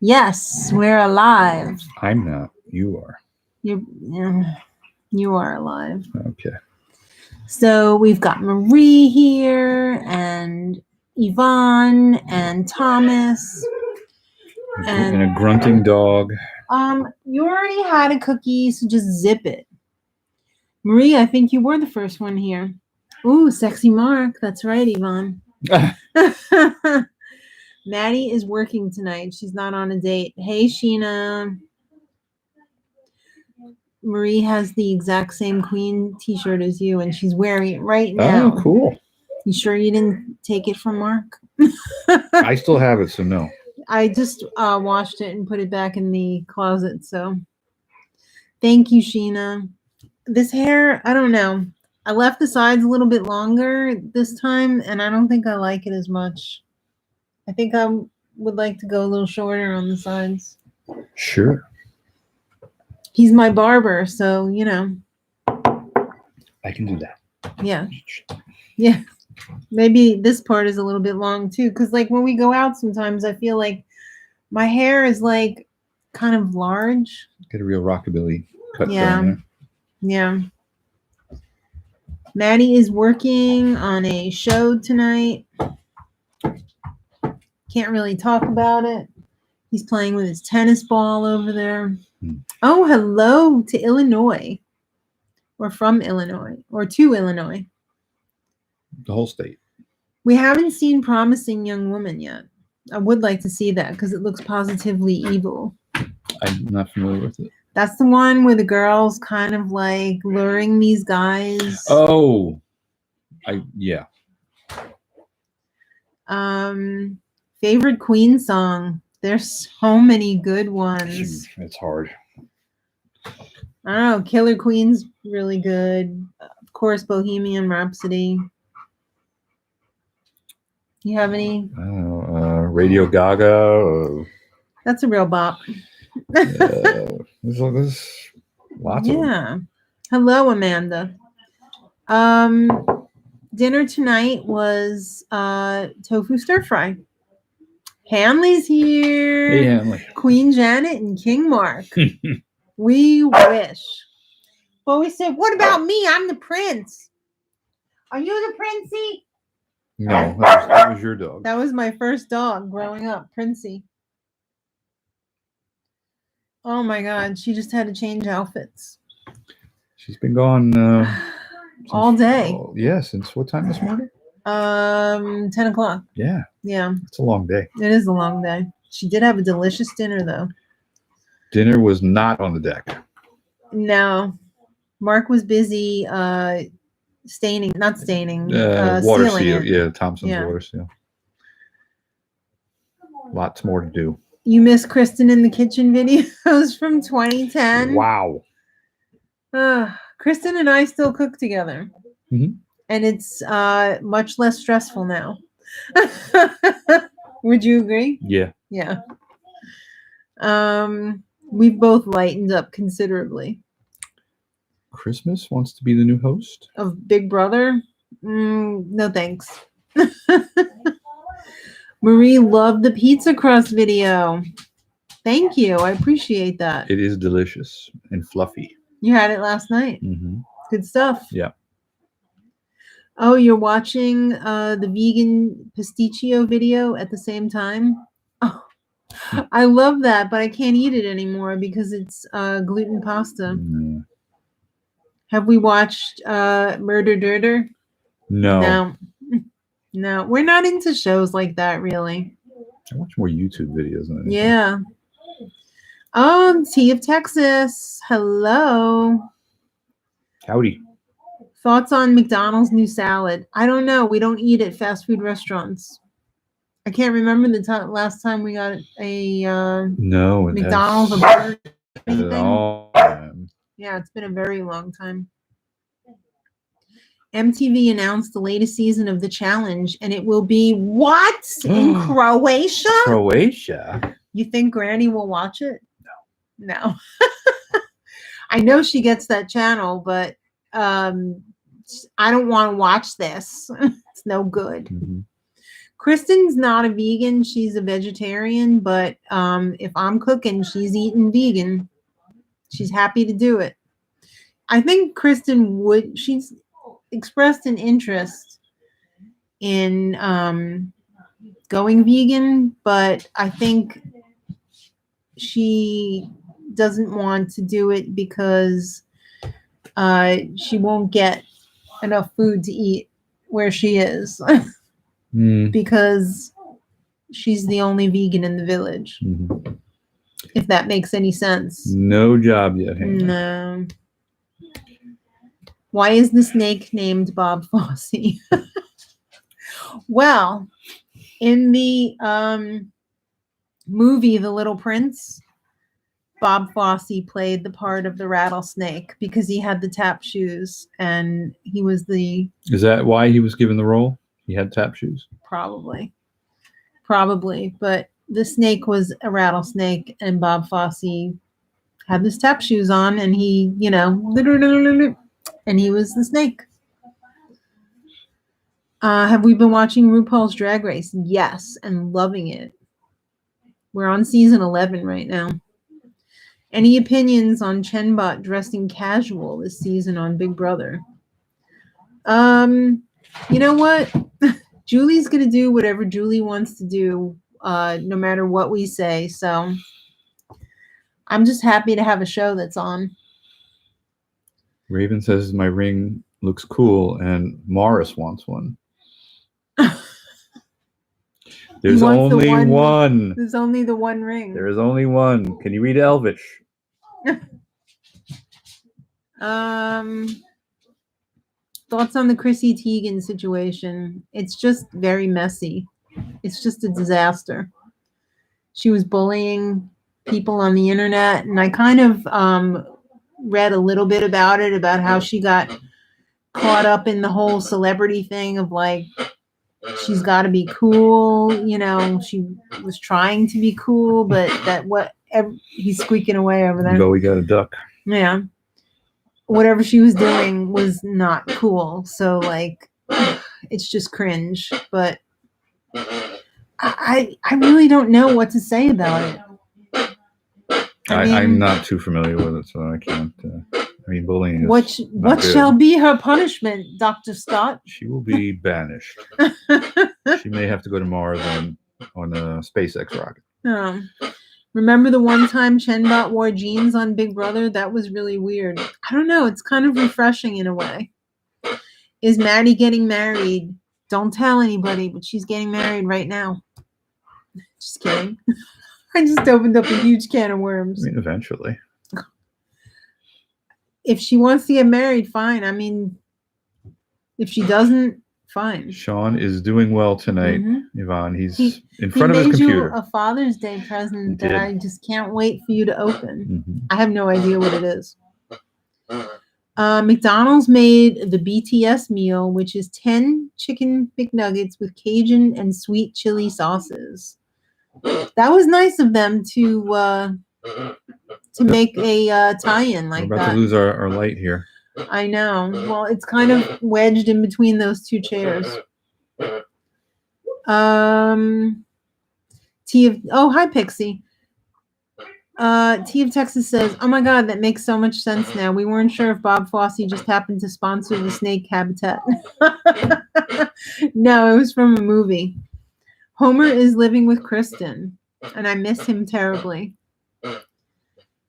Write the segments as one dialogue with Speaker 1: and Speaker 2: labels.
Speaker 1: Yes, we're alive.
Speaker 2: I'm not. You are.
Speaker 1: You are alive.
Speaker 2: Okay.
Speaker 1: So we've got Marie here and Yvonne and Thomas.
Speaker 2: And a grunting dog.
Speaker 1: You already had a cookie, so just zip it. Marie, I think you were the first one here. Ooh, sexy Mark. That's right, Yvonne. Maddie is working tonight. She's not on a date. Hey, Sheena. Marie has the exact same Queen t-shirt as you, and she's wearing it right now.
Speaker 2: Oh, cool.
Speaker 1: You sure you didn't take it from Mark?
Speaker 2: I still have it, so no.
Speaker 1: I just washed it and put it back in the closet, so thank you, Sheena. This hair, I don't know. I left the sides a little bit longer this time, and I don't think I like it as much. I think I would like to go a little shorter on the sides.
Speaker 2: Sure.
Speaker 1: He's my barber, so, you know.
Speaker 2: I can do that.
Speaker 1: Yeah. Yeah. Maybe this part is a little bit long, too, because, like, when we go out sometimes, I feel like my hair is, like, kind of large.
Speaker 2: Get a real rockabilly cut
Speaker 1: Yeah.
Speaker 2: going there.
Speaker 1: Yeah. Maddie is working on a show tonight. Can't really talk about it. He's playing with his tennis ball over there. Oh, hello to Illinois. Or from Illinois. Or to Illinois.
Speaker 2: The whole state.
Speaker 1: We haven't seen Promising Young Woman yet. I would like to see that because it looks positively evil.
Speaker 2: I'm not familiar with it.
Speaker 1: That's the one where the girl's kind of like luring these guys.
Speaker 2: Oh. Yeah.
Speaker 1: Favorite Queen song. There's so many good ones.
Speaker 2: It's hard.
Speaker 1: I don't know. Killer Queen's really good. Of course, Bohemian Rhapsody. You have any?
Speaker 2: I don't know. Radio Gaga.
Speaker 1: That's a real bop.
Speaker 2: There's lots of them.
Speaker 1: Yeah. Hello, Amanda. Dinner tonight was tofu stir fry. Hanley's here.
Speaker 2: Hey, Hanley.
Speaker 1: Queen Janet and King Mark. We wish. But we said, what about me? I'm the prince. Are you the Princey?
Speaker 2: No, that was your dog.
Speaker 1: That was my first dog growing up, Princey. Oh my God, she just had to change outfits.
Speaker 2: She's been gone
Speaker 1: all day.
Speaker 2: Yeah, since what time this morning?
Speaker 1: 10 o'clock.
Speaker 2: Yeah.
Speaker 1: Yeah.
Speaker 2: It's a long day.
Speaker 1: It is a long day. She did have a delicious dinner, though.
Speaker 2: Dinner was not on the deck.
Speaker 1: No. Mark was busy water
Speaker 2: seal.
Speaker 1: it.
Speaker 2: Yeah, Thompson's water seal. Lots more to do.
Speaker 1: You miss Kristen in the kitchen videos from 2010?
Speaker 2: Wow.
Speaker 1: Kristen and I still cook together.
Speaker 2: Mm-hmm.
Speaker 1: And it's much less stressful now. Would you agree?
Speaker 2: Yeah.
Speaker 1: Yeah. We've both lightened up considerably.
Speaker 2: Christmas wants to be the new host
Speaker 1: of Big Brother. No thanks. Marie loved the pizza crust video. Thank you. I appreciate that.
Speaker 2: It is delicious and fluffy.
Speaker 1: You had it last night.
Speaker 2: Mm-hmm.
Speaker 1: Good stuff.
Speaker 2: Yeah.
Speaker 1: Oh, you're watching the vegan pasticcio video at the same time? Oh, I love that, but I can't eat it anymore because it's gluten pasta.
Speaker 2: Mm.
Speaker 1: Have we watched Murder Dirter?
Speaker 2: No.
Speaker 1: No, we're not into shows like that, really.
Speaker 2: I watch more YouTube videos than anything.
Speaker 1: Yeah. Tea of Texas. Hello.
Speaker 2: Howdy.
Speaker 1: Thoughts on McDonald's new salad? I don't know. We don't eat at fast food restaurants. I can't remember the last time we got a McDonald's or burger. Yeah, it's been a very long time. MTV announced the latest season of The Challenge, and it will be what? In Croatia?
Speaker 2: Croatia?
Speaker 1: You think Granny will watch it? No. I know she gets that channel, but I don't want to watch this. It's no good.
Speaker 2: Mm-hmm.
Speaker 1: Kristen's not a vegan. She's a vegetarian, but if I'm cooking, she's eating vegan. She's happy to do it. I think Kristen she's expressed an interest in going vegan, but I think she doesn't want to do it because she won't get enough food to eat where she is because she's the only vegan in the village.
Speaker 2: Mm-hmm.
Speaker 1: If that makes any sense.
Speaker 2: No job yet, Hannah.
Speaker 1: No. Why is the snake named Bob Fosse? Well, in the movie The Little Prince, Bob Fosse played the part of the rattlesnake because he had the tap shoes and he was the...
Speaker 2: Is that why he was given the role? He had tap shoes?
Speaker 1: Probably, but the snake was a rattlesnake and Bob Fosse had his tap shoes on and he, and he was the snake. Have we been watching RuPaul's Drag Race? Yes, and loving it. We're on season 11 right now. Any opinions on Chenbot dressing casual this season on Big Brother? You know what? Julie's going to do whatever Julie wants to do, no matter what we say. So I'm just happy to have a show that's on.
Speaker 2: Raven says my ring looks cool and Morris wants one. There's only one.
Speaker 1: There's only the one ring.
Speaker 2: There is only one. Can you read Elvish?
Speaker 1: Thoughts on the Chrissy Teigen situation? It's just very messy. It's just a disaster. She was bullying people on the internet, and I kind of read a little bit about it, about how she got caught up in the whole celebrity thing of like, she's got to be cool. She was trying to be cool, but he's squeaking away over there.
Speaker 2: Go, we got a duck.
Speaker 1: Yeah. Whatever she was doing was not cool. So like, it's just cringe, but I really don't know what to say about it.
Speaker 2: I'm not too familiar with it, so I can't. Bullying is
Speaker 1: what shall be her punishment, Dr. Scott?
Speaker 2: She will be banished. She may have to go to Mars on a SpaceX rocket.
Speaker 1: Remember the one time Chenbot wore jeans on Big Brother? That was really weird. I don't know. It's kind of refreshing in a way. Is Maddie getting married? Don't tell anybody, but she's getting married right now. Just kidding. I just opened up a huge can of worms.
Speaker 2: Eventually.
Speaker 1: If she wants to get married, fine. If she doesn't, fine.
Speaker 2: Sean is doing well tonight, Yvonne. He's in front of his
Speaker 1: computer. He made you a Father's Day present that I just can't wait for you to open. I have no idea what it is. McDonald's made the BTS meal, which is 10 chicken McNuggets with Cajun and sweet chili sauces. That was nice of them to make a tie-in like that.
Speaker 2: We're about to lose our light here.
Speaker 1: I know. Well, it's kind of wedged in between those two chairs. Hi Pixie. T of Texas says, "Oh my God, that makes so much sense now. We weren't sure if Bob Fosse just happened to sponsor the snake habitat." No, it was from a movie. Homer is living with Kristen, and I miss him terribly.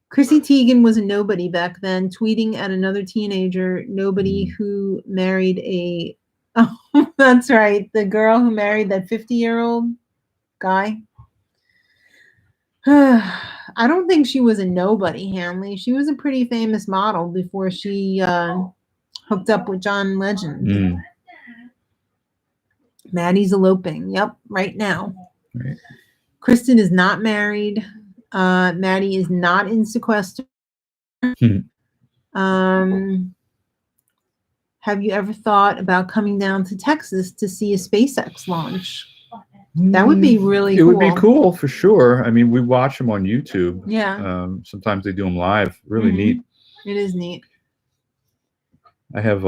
Speaker 1: Chrissy Teigen was a nobody back then, tweeting at another teenager, nobody who married a... Oh, that's right. The girl who married that 50-year-old guy. I don't think she was a nobody, Hanley. She was a pretty famous model before she hooked up with John Legend. Maddie's eloping. Yep, right now.
Speaker 2: Right.
Speaker 1: Kristen is not married. Maddie is not in sequester. Have you ever thought about coming down to Texas to see a SpaceX launch? That would be really cool.
Speaker 2: It would be cool for sure. We watch them on YouTube.
Speaker 1: Yeah.
Speaker 2: Sometimes they do them live. Really neat.
Speaker 1: It is neat.
Speaker 2: I have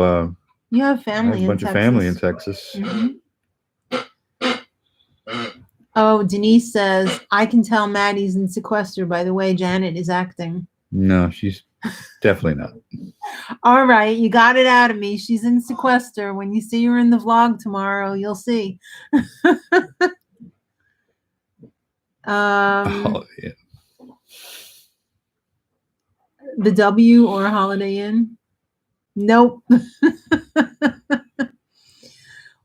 Speaker 1: you have family
Speaker 2: a bunch of family in Texas.
Speaker 1: Oh, Denise says, I can tell Maddie's in sequester by the way Janet is acting.
Speaker 2: No, she's definitely not.
Speaker 1: All right, you got it out of me. She's in sequester. When you see her in the vlog tomorrow, you'll see.
Speaker 2: Oh, yeah.
Speaker 1: The W or Holiday Inn? Nope.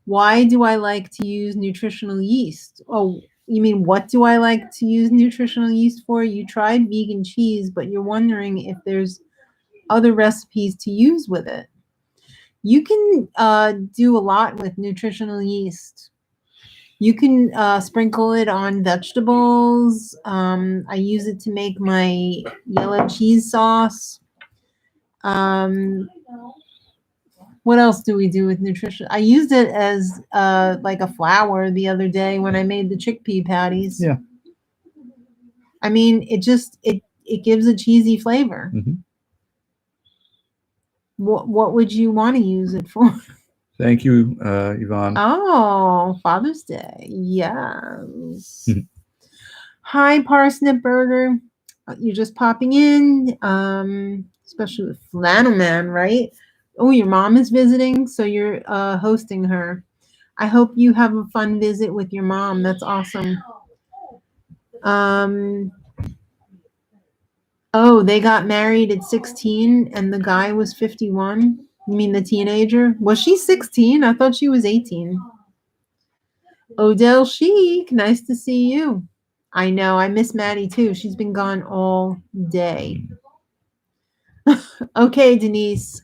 Speaker 1: Why do I like to use nutritional yeast? Oh, you mean what do I like to use nutritional yeast for? You tried vegan cheese, but you're wondering if there's other recipes to use with it. You can do a lot with nutritional yeast. You can sprinkle it on vegetables. I use it to make my yellow cheese sauce. What else do we do with nutrition? I used it as like a flour the other day when I made the chickpea patties.
Speaker 2: Yeah.
Speaker 1: I mean, it gives a cheesy flavor.
Speaker 2: Mm-hmm.
Speaker 1: What would you want to use it for?
Speaker 2: Thank you, Yvonne.
Speaker 1: Oh, Father's Day. Yes. Hi, Parsnip Burger. You're just popping in, especially with Flannel Man, right? Oh, your mom is visiting, so you're hosting her. I hope you have a fun visit with your mom. That's awesome. Oh, they got married at 16 and the guy was 51. You mean the teenager? Was she 16? I thought she was 18. Odell Chic, nice to see you. I know, I miss Maddie too. She's been gone all day. Okay, Denise.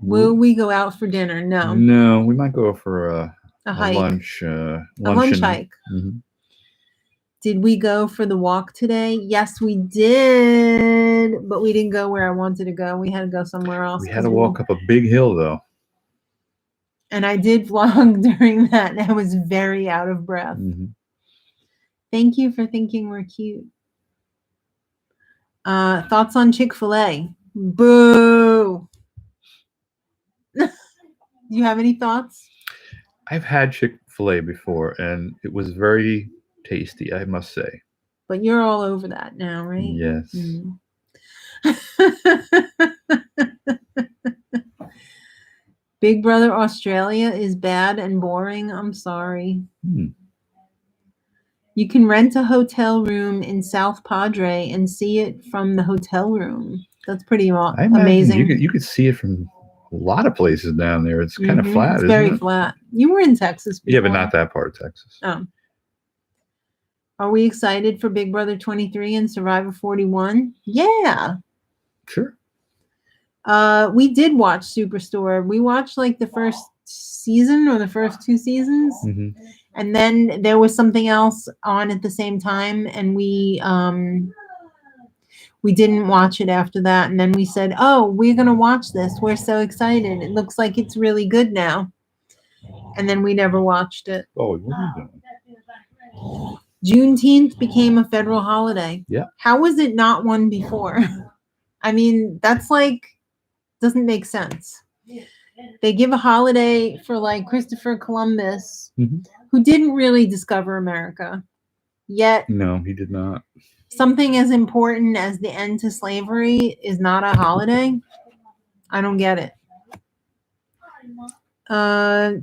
Speaker 1: Will we go out for dinner? No.
Speaker 2: No, we might go for a
Speaker 1: hike.
Speaker 2: Lunch.
Speaker 1: A lunch hike.
Speaker 2: Mm-hmm.
Speaker 1: Did we go for the walk today? Yes, we did, but we didn't go where I wanted to go. We had to go somewhere else.
Speaker 2: We had to walk up a big hill, though.
Speaker 1: And I did vlog during that, and I was very out of breath.
Speaker 2: Mm-hmm.
Speaker 1: Thank you for thinking we're cute. Thoughts on Chick-fil-A? Boo! Do you have any thoughts?
Speaker 2: I've had Chick-fil-A before, and it was very tasty, I must say.
Speaker 1: But you're all over that now, right?
Speaker 2: Yes.
Speaker 1: Mm. Big Brother Australia is bad and boring. I'm sorry. You can rent a hotel room in South Padre and see it from the hotel room. That's pretty amazing.
Speaker 2: You could see it from a lot of places down there. It's kind of flat,
Speaker 1: it's
Speaker 2: isn't
Speaker 1: very
Speaker 2: it?
Speaker 1: flat. You were in Texas before.
Speaker 2: Yeah, but not that part of Texas.
Speaker 1: Oh. Are we excited for Big Brother 23 and Survivor 41? Yeah.
Speaker 2: Sure.
Speaker 1: We did watch Superstore. We watched like the first season or the first 2 seasons.
Speaker 2: Mm-hmm.
Speaker 1: And then there was something else on at the same time, and we didn't watch it after that. And then we said, oh, we're going to watch this. We're so excited. It looks like it's really good now. And then we never watched it.
Speaker 2: Oh, what are you doing?
Speaker 1: Juneteenth became a federal holiday.
Speaker 2: Yeah.
Speaker 1: How was it not one before? I mean, that's like, doesn't make sense. They give a holiday for like Christopher Columbus, who didn't really discover America. Yet.
Speaker 2: No, he did not.
Speaker 1: Something as important as the end to slavery is not a holiday. I don't get it.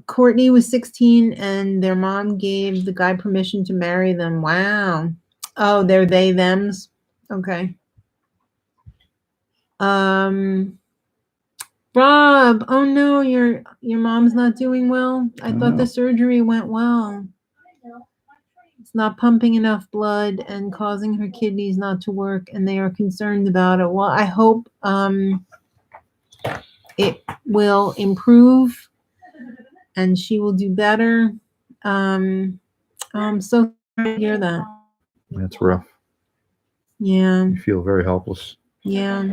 Speaker 1: Courtney was 16 and their mom gave the guy permission to marry them. Wow. Oh, they're they thems. Okay. Rob, oh no, your mom's not doing well. I thought the surgery went well. It's not pumping enough blood and causing her kidneys not to work, and they are concerned about it. Well, I hope it will improve and she will do better. I'm so sorry to hear that.
Speaker 2: That's rough.
Speaker 1: Yeah.
Speaker 2: You feel very helpless.
Speaker 1: Yeah.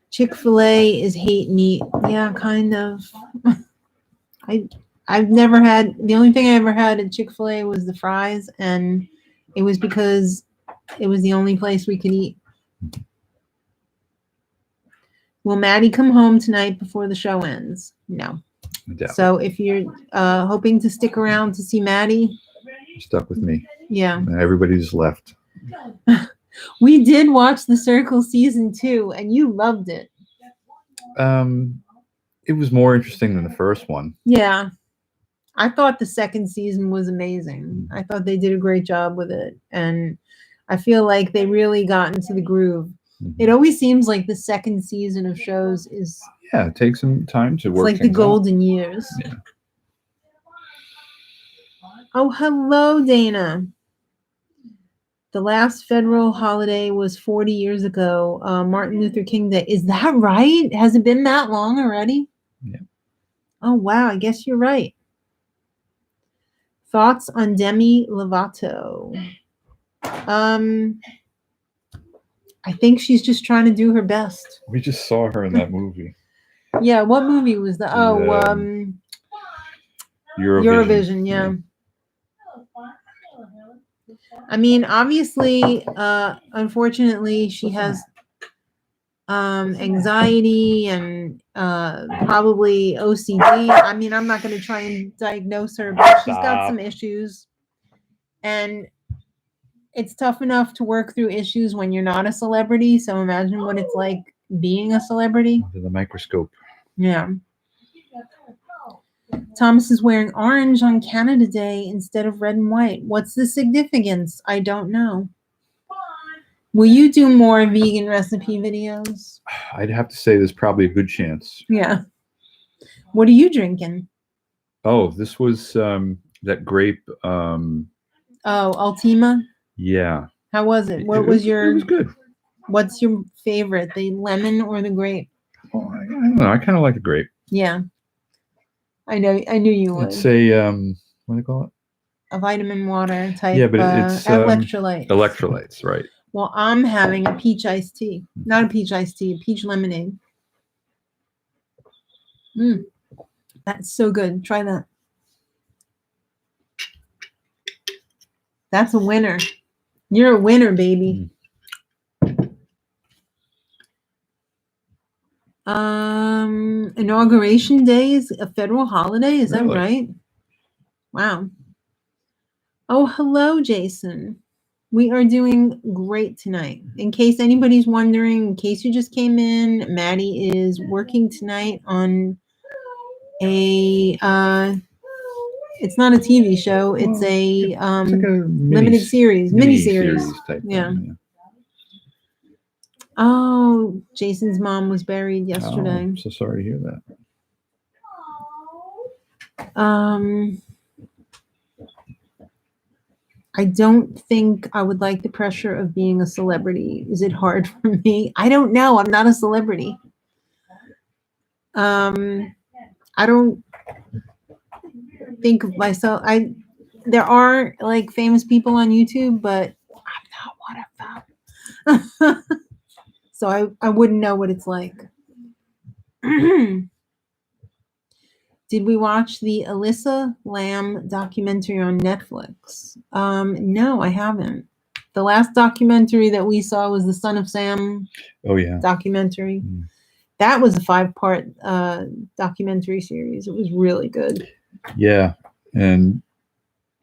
Speaker 1: Chick-fil-A is hate meat. Yeah, kind of. I've never had, the only thing I ever had at Chick-fil-A was the fries, and it was because it was the only place we could eat. Will Maddie come home tonight before the show ends? No.
Speaker 2: I doubt
Speaker 1: So if you're hoping to stick around to see Maddie,
Speaker 2: you're stuck with me.
Speaker 1: yeah.
Speaker 2: Everybody's left.
Speaker 1: We did watch The Circle season 2, and you loved it.
Speaker 2: It was more interesting than the first one.
Speaker 1: Yeah. I thought the second season was amazing. I thought they did a great job with it. And I feel like they really got into the groove. It always seems like the second season of shows is...
Speaker 2: Yeah, it takes some time to work.
Speaker 1: It's like the golden years.
Speaker 2: Yeah.
Speaker 1: Oh, hello, Dana. The last federal holiday was 40 years ago, Martin Luther King Day. Is that right? Has it been that long already?
Speaker 2: Yeah.
Speaker 1: Oh, wow. I guess you're right. Thoughts on Demi Lovato? I think she's just trying to do her best.
Speaker 2: We just saw her in that movie.
Speaker 1: Yeah, what movie was that? Eurovision, yeah. I mean, obviously, unfortunately, she has anxiety and probably OCD. I mean, I'm not going to try and diagnose her, but she's got some issues. And it's tough enough to work through issues when you're not a celebrity. So imagine what it's like being a celebrity.
Speaker 2: Under the microscope.
Speaker 1: Yeah. Thomas is wearing orange on Canada Day instead of red and white. What's the significance? I don't know. Will you do more vegan recipe videos?
Speaker 2: I'd have to say there's probably a good chance.
Speaker 1: Yeah. What are you drinking?
Speaker 2: Oh, this was that grape.
Speaker 1: Ultima?
Speaker 2: Yeah.
Speaker 1: How was it? What was your...
Speaker 2: It was good.
Speaker 1: What's your favorite, the lemon or the grape?
Speaker 2: Oh, I don't know. I kind of like the grape.
Speaker 1: Yeah. I knew you would.
Speaker 2: It's a what do they call it?
Speaker 1: A vitamin water type.
Speaker 2: Yeah, but it's
Speaker 1: electrolytes.
Speaker 2: Electrolytes, right?
Speaker 1: Well, I'm having a peach iced tea. Not a peach iced tea, a peach lemonade. That's so good. Try that. That's a winner. You're a winner, baby. Inauguration Day is a federal holiday. Is that right? Wow. Oh, hello, Jason. We are doing great tonight. In case anybody's wondering, in case you just came in, Maddie is working tonight on a, it's not a TV show. It's a,
Speaker 2: it's like a
Speaker 1: limited series, mini-series.
Speaker 2: Type
Speaker 1: yeah.
Speaker 2: thing, yeah.
Speaker 1: Oh, Jason's mom was buried yesterday.
Speaker 2: Oh, I'm so sorry to hear that.
Speaker 1: I don't think I would like the pressure of being a celebrity. Is it hard for me? I don't know. I'm not a celebrity. I don't think of myself. There are like famous people on YouTube, but I'm not one of them. So I wouldn't know what it's like. Did we watch the Alyssa Lamb documentary on Netflix? No, I haven't. The last documentary that we saw was the Son of Sam documentary. That was a 5-part documentary series. It was really good.
Speaker 2: Yeah, and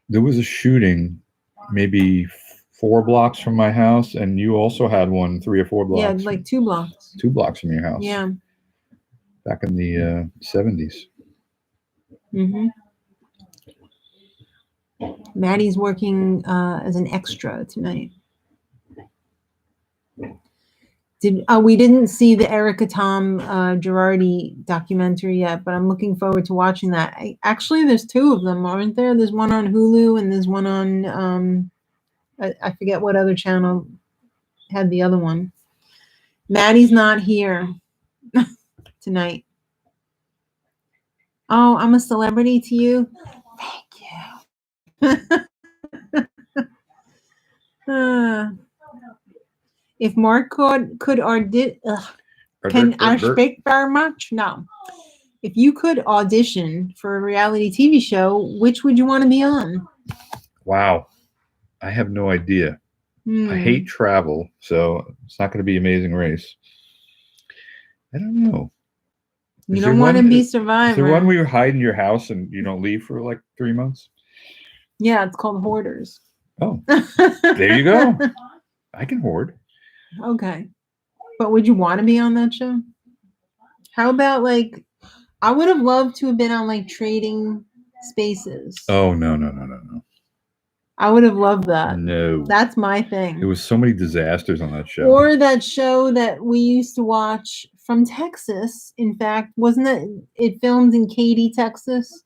Speaker 2: there was a shooting maybe 4 blocks from my house, and you also had one 3 or 4 blocks.
Speaker 1: Yeah, like 2 blocks.
Speaker 2: 2 blocks from your house.
Speaker 1: Yeah.
Speaker 2: Back in the 70s.
Speaker 1: Maddie's working as an extra tonight. We didn't see the Erica Tom Girardi documentary yet, but I'm looking forward to watching that. Actually, there's 2 of them, aren't there? There's one on Hulu and there's one on I forget what other channel had the other one. Maddie's not here tonight. Oh, I'm a celebrity to you? Thank you. If Mark could audition, can I speak very much? No. If you could audition for a reality TV show, which would you want to be on?
Speaker 2: Wow. I have no idea. I hate travel, so it's not going to be Amazing Race. I don't know.
Speaker 1: You
Speaker 2: Is
Speaker 1: don't
Speaker 2: there
Speaker 1: want to
Speaker 2: one-
Speaker 1: be
Speaker 2: Is there one
Speaker 1: Survivor.
Speaker 2: where you hide in your house and you don't leave for like 3 months?
Speaker 1: Yeah, it's called Hoarders.
Speaker 2: Oh, there you go. I can hoard.
Speaker 1: Okay. But would you want to be on that show? How about like, I would have loved to have been on like Trading Spaces.
Speaker 2: Oh, no.
Speaker 1: I would have loved that.
Speaker 2: No.
Speaker 1: That's my thing.
Speaker 2: There was so many disasters on that show.
Speaker 1: Or that show that we used to watch from Texas. In fact, wasn't it filmed in Katy, Texas?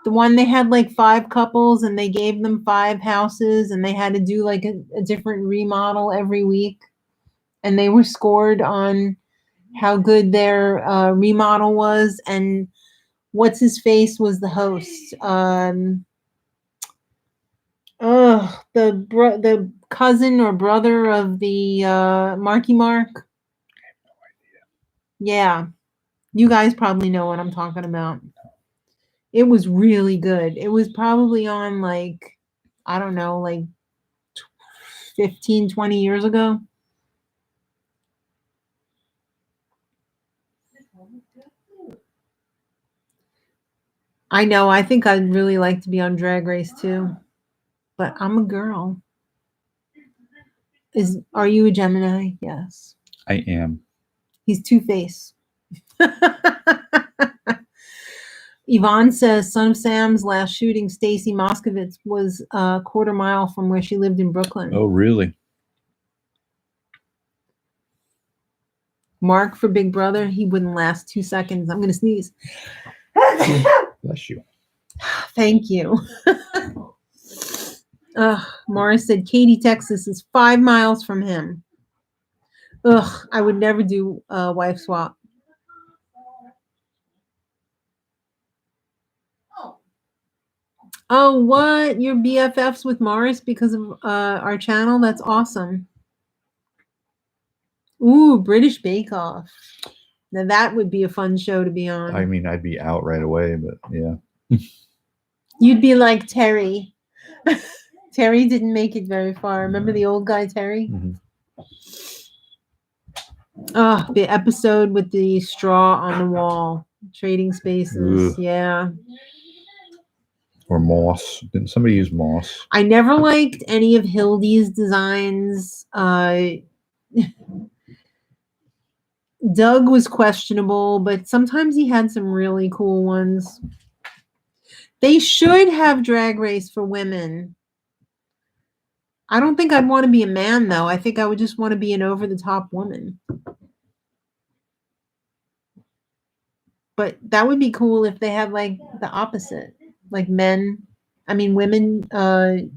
Speaker 1: The one they had like 5 couples and they gave them 5 houses and they had to do like a different remodel every week. And they were scored on how good their remodel was. And what's his face was the host. The cousin or brother of the Marky Mark.
Speaker 2: I have no idea.
Speaker 1: Yeah. You guys probably know what I'm talking about. It was really good. It was probably on like, I don't know, like 15, 20 years ago. I know. I think I'd really like to be on Drag Race too. But I'm a girl. Are you a Gemini? Yes.
Speaker 2: I am.
Speaker 1: He's Two-Face. Yvonne says Son of Sam's last shooting, Stacy Moskovitz, was a quarter mile from where she lived in Brooklyn.
Speaker 2: Oh, really?
Speaker 1: Mark for Big Brother, he wouldn't last 2 seconds. I'm going to sneeze.
Speaker 2: Bless you.
Speaker 1: Thank you. Morris said Katy, Texas is 5 miles from him. Ugh, I would never do a wife swap. Oh, what? You're BFFs with Morris because of our channel? That's awesome. Ooh, British Bake Off. Now that would be a fun show to be on.
Speaker 2: I mean, I'd be out right away, but yeah.
Speaker 1: You'd be like Terry. Terry didn't make it very far. Remember the old guy, Terry?
Speaker 2: Mm-hmm.
Speaker 1: Oh, the episode with the straw on the wall. Trading Spaces.
Speaker 2: Ugh.
Speaker 1: Yeah.
Speaker 2: Or moss. Didn't somebody use moss?
Speaker 1: I never liked any of Hildy's designs. Doug was questionable, but sometimes he had some really cool ones. They should have Drag Race for women. I don't think I'd want to be a man, though. I think I would just want to be an over-the-top woman. But that would be cool if they had, like, the opposite. Like women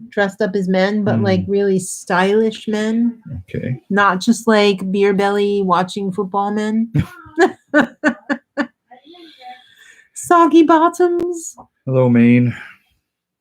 Speaker 1: dressed up as men, but, like, really stylish men.
Speaker 2: Okay.
Speaker 1: Not just, like, beer belly watching football men. Soggy bottoms.
Speaker 2: Hello, Maine.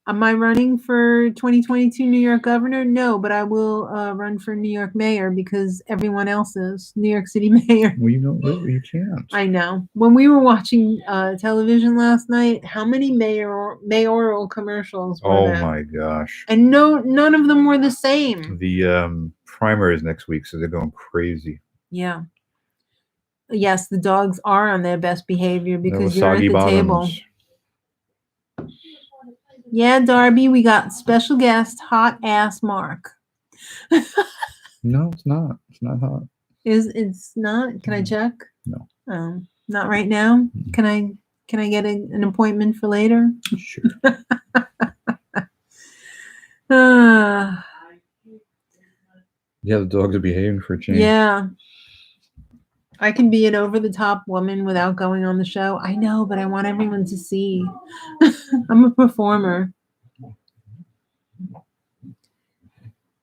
Speaker 1: Am I running for 2022 New York governor? No, but I will run for New York mayor because everyone else is New York City mayor.
Speaker 2: Well, you can't.
Speaker 1: I know. When we were watching television last night, how many mayoral commercials were there?
Speaker 2: Oh my gosh.
Speaker 1: And none of them were the same.
Speaker 2: The primary is next week, so they're going crazy.
Speaker 1: Yeah. Yes, the dogs are on their best behavior because you're at
Speaker 2: Soggy
Speaker 1: the
Speaker 2: bottoms.
Speaker 1: table. Yeah, Darby, we got special guest, hot ass Mark.
Speaker 2: No, it's not. It's not hot.
Speaker 1: It's not? Can I check?
Speaker 2: No.
Speaker 1: Not right now. Can I get an appointment for later?
Speaker 2: Sure.
Speaker 1: Yeah,
Speaker 2: Yeah, the dogs are behaving for a change.
Speaker 1: yeah. I can be an over-the-top woman without going on the show. I know, but I want everyone to see. I'm a performer.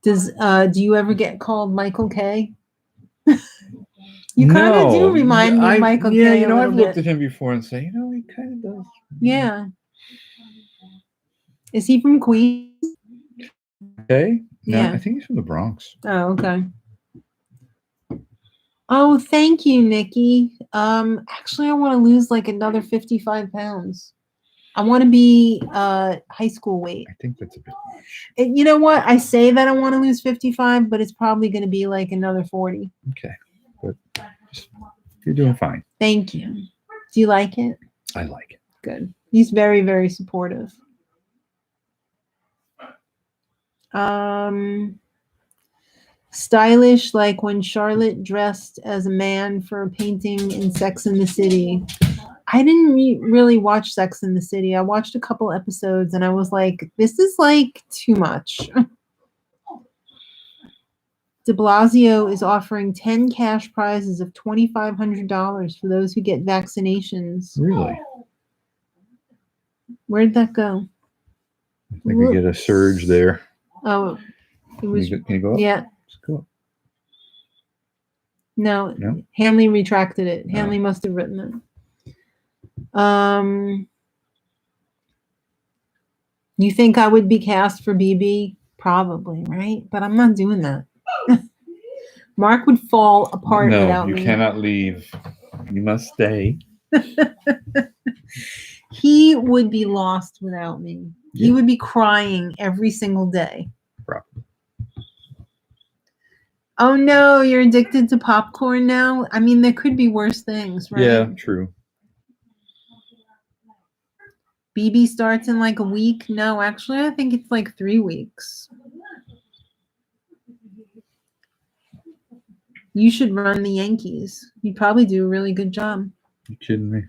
Speaker 1: Do you ever get called Michael K? You kind of do remind me of Michael K.
Speaker 2: Yeah,
Speaker 1: a
Speaker 2: I've
Speaker 1: little
Speaker 2: looked
Speaker 1: bit.
Speaker 2: at him before and say, he kind of does.
Speaker 1: Yeah. Is he from Queens?
Speaker 2: Okay. No,
Speaker 1: Yeah.
Speaker 2: I think he's from the Bronx.
Speaker 1: Oh, okay. Oh, thank you, Nikki. Actually, I want to lose like another 55 pounds. I want to be high school weight.
Speaker 2: I think that's a bit much.
Speaker 1: You know what? I say that I want to lose 55, but it's probably going to be like another 40.
Speaker 2: Okay. But You're doing fine.
Speaker 1: Thank you. Do you like it?
Speaker 2: I like it.
Speaker 1: Good. He's very, very supportive. Stylish, like when Charlotte dressed as a man for a painting in Sex and the City. I didn't really watch Sex and the City. I watched a couple episodes and I was like, this is like too much. De Blasio is offering 10 cash prizes of $2,500 for those who get vaccinations.
Speaker 2: Really?
Speaker 1: Where'd that go?
Speaker 2: I think we get a surge there.
Speaker 1: Oh, it was.
Speaker 2: Can you go up?
Speaker 1: Yeah.
Speaker 2: Let's go up.
Speaker 1: No,
Speaker 2: No?
Speaker 1: Hanley retracted it.
Speaker 2: Oh.
Speaker 1: Hanley must have written it. You think I would be cast for BB? Probably, right? But I'm not doing that. Mark would fall apart without
Speaker 2: No, you
Speaker 1: me.
Speaker 2: cannot leave. You must stay.
Speaker 1: He would be lost without me. He
Speaker 2: Yeah.
Speaker 1: would be crying every single day.
Speaker 2: Probably.
Speaker 1: Oh no, you're addicted to popcorn now? I mean, there could be worse things, right?
Speaker 2: Yeah, true.
Speaker 1: BB starts in like a week? No, actually, I think it's like 3 weeks. You should run the Yankees. You'd probably do a really good job.
Speaker 2: You kidding me?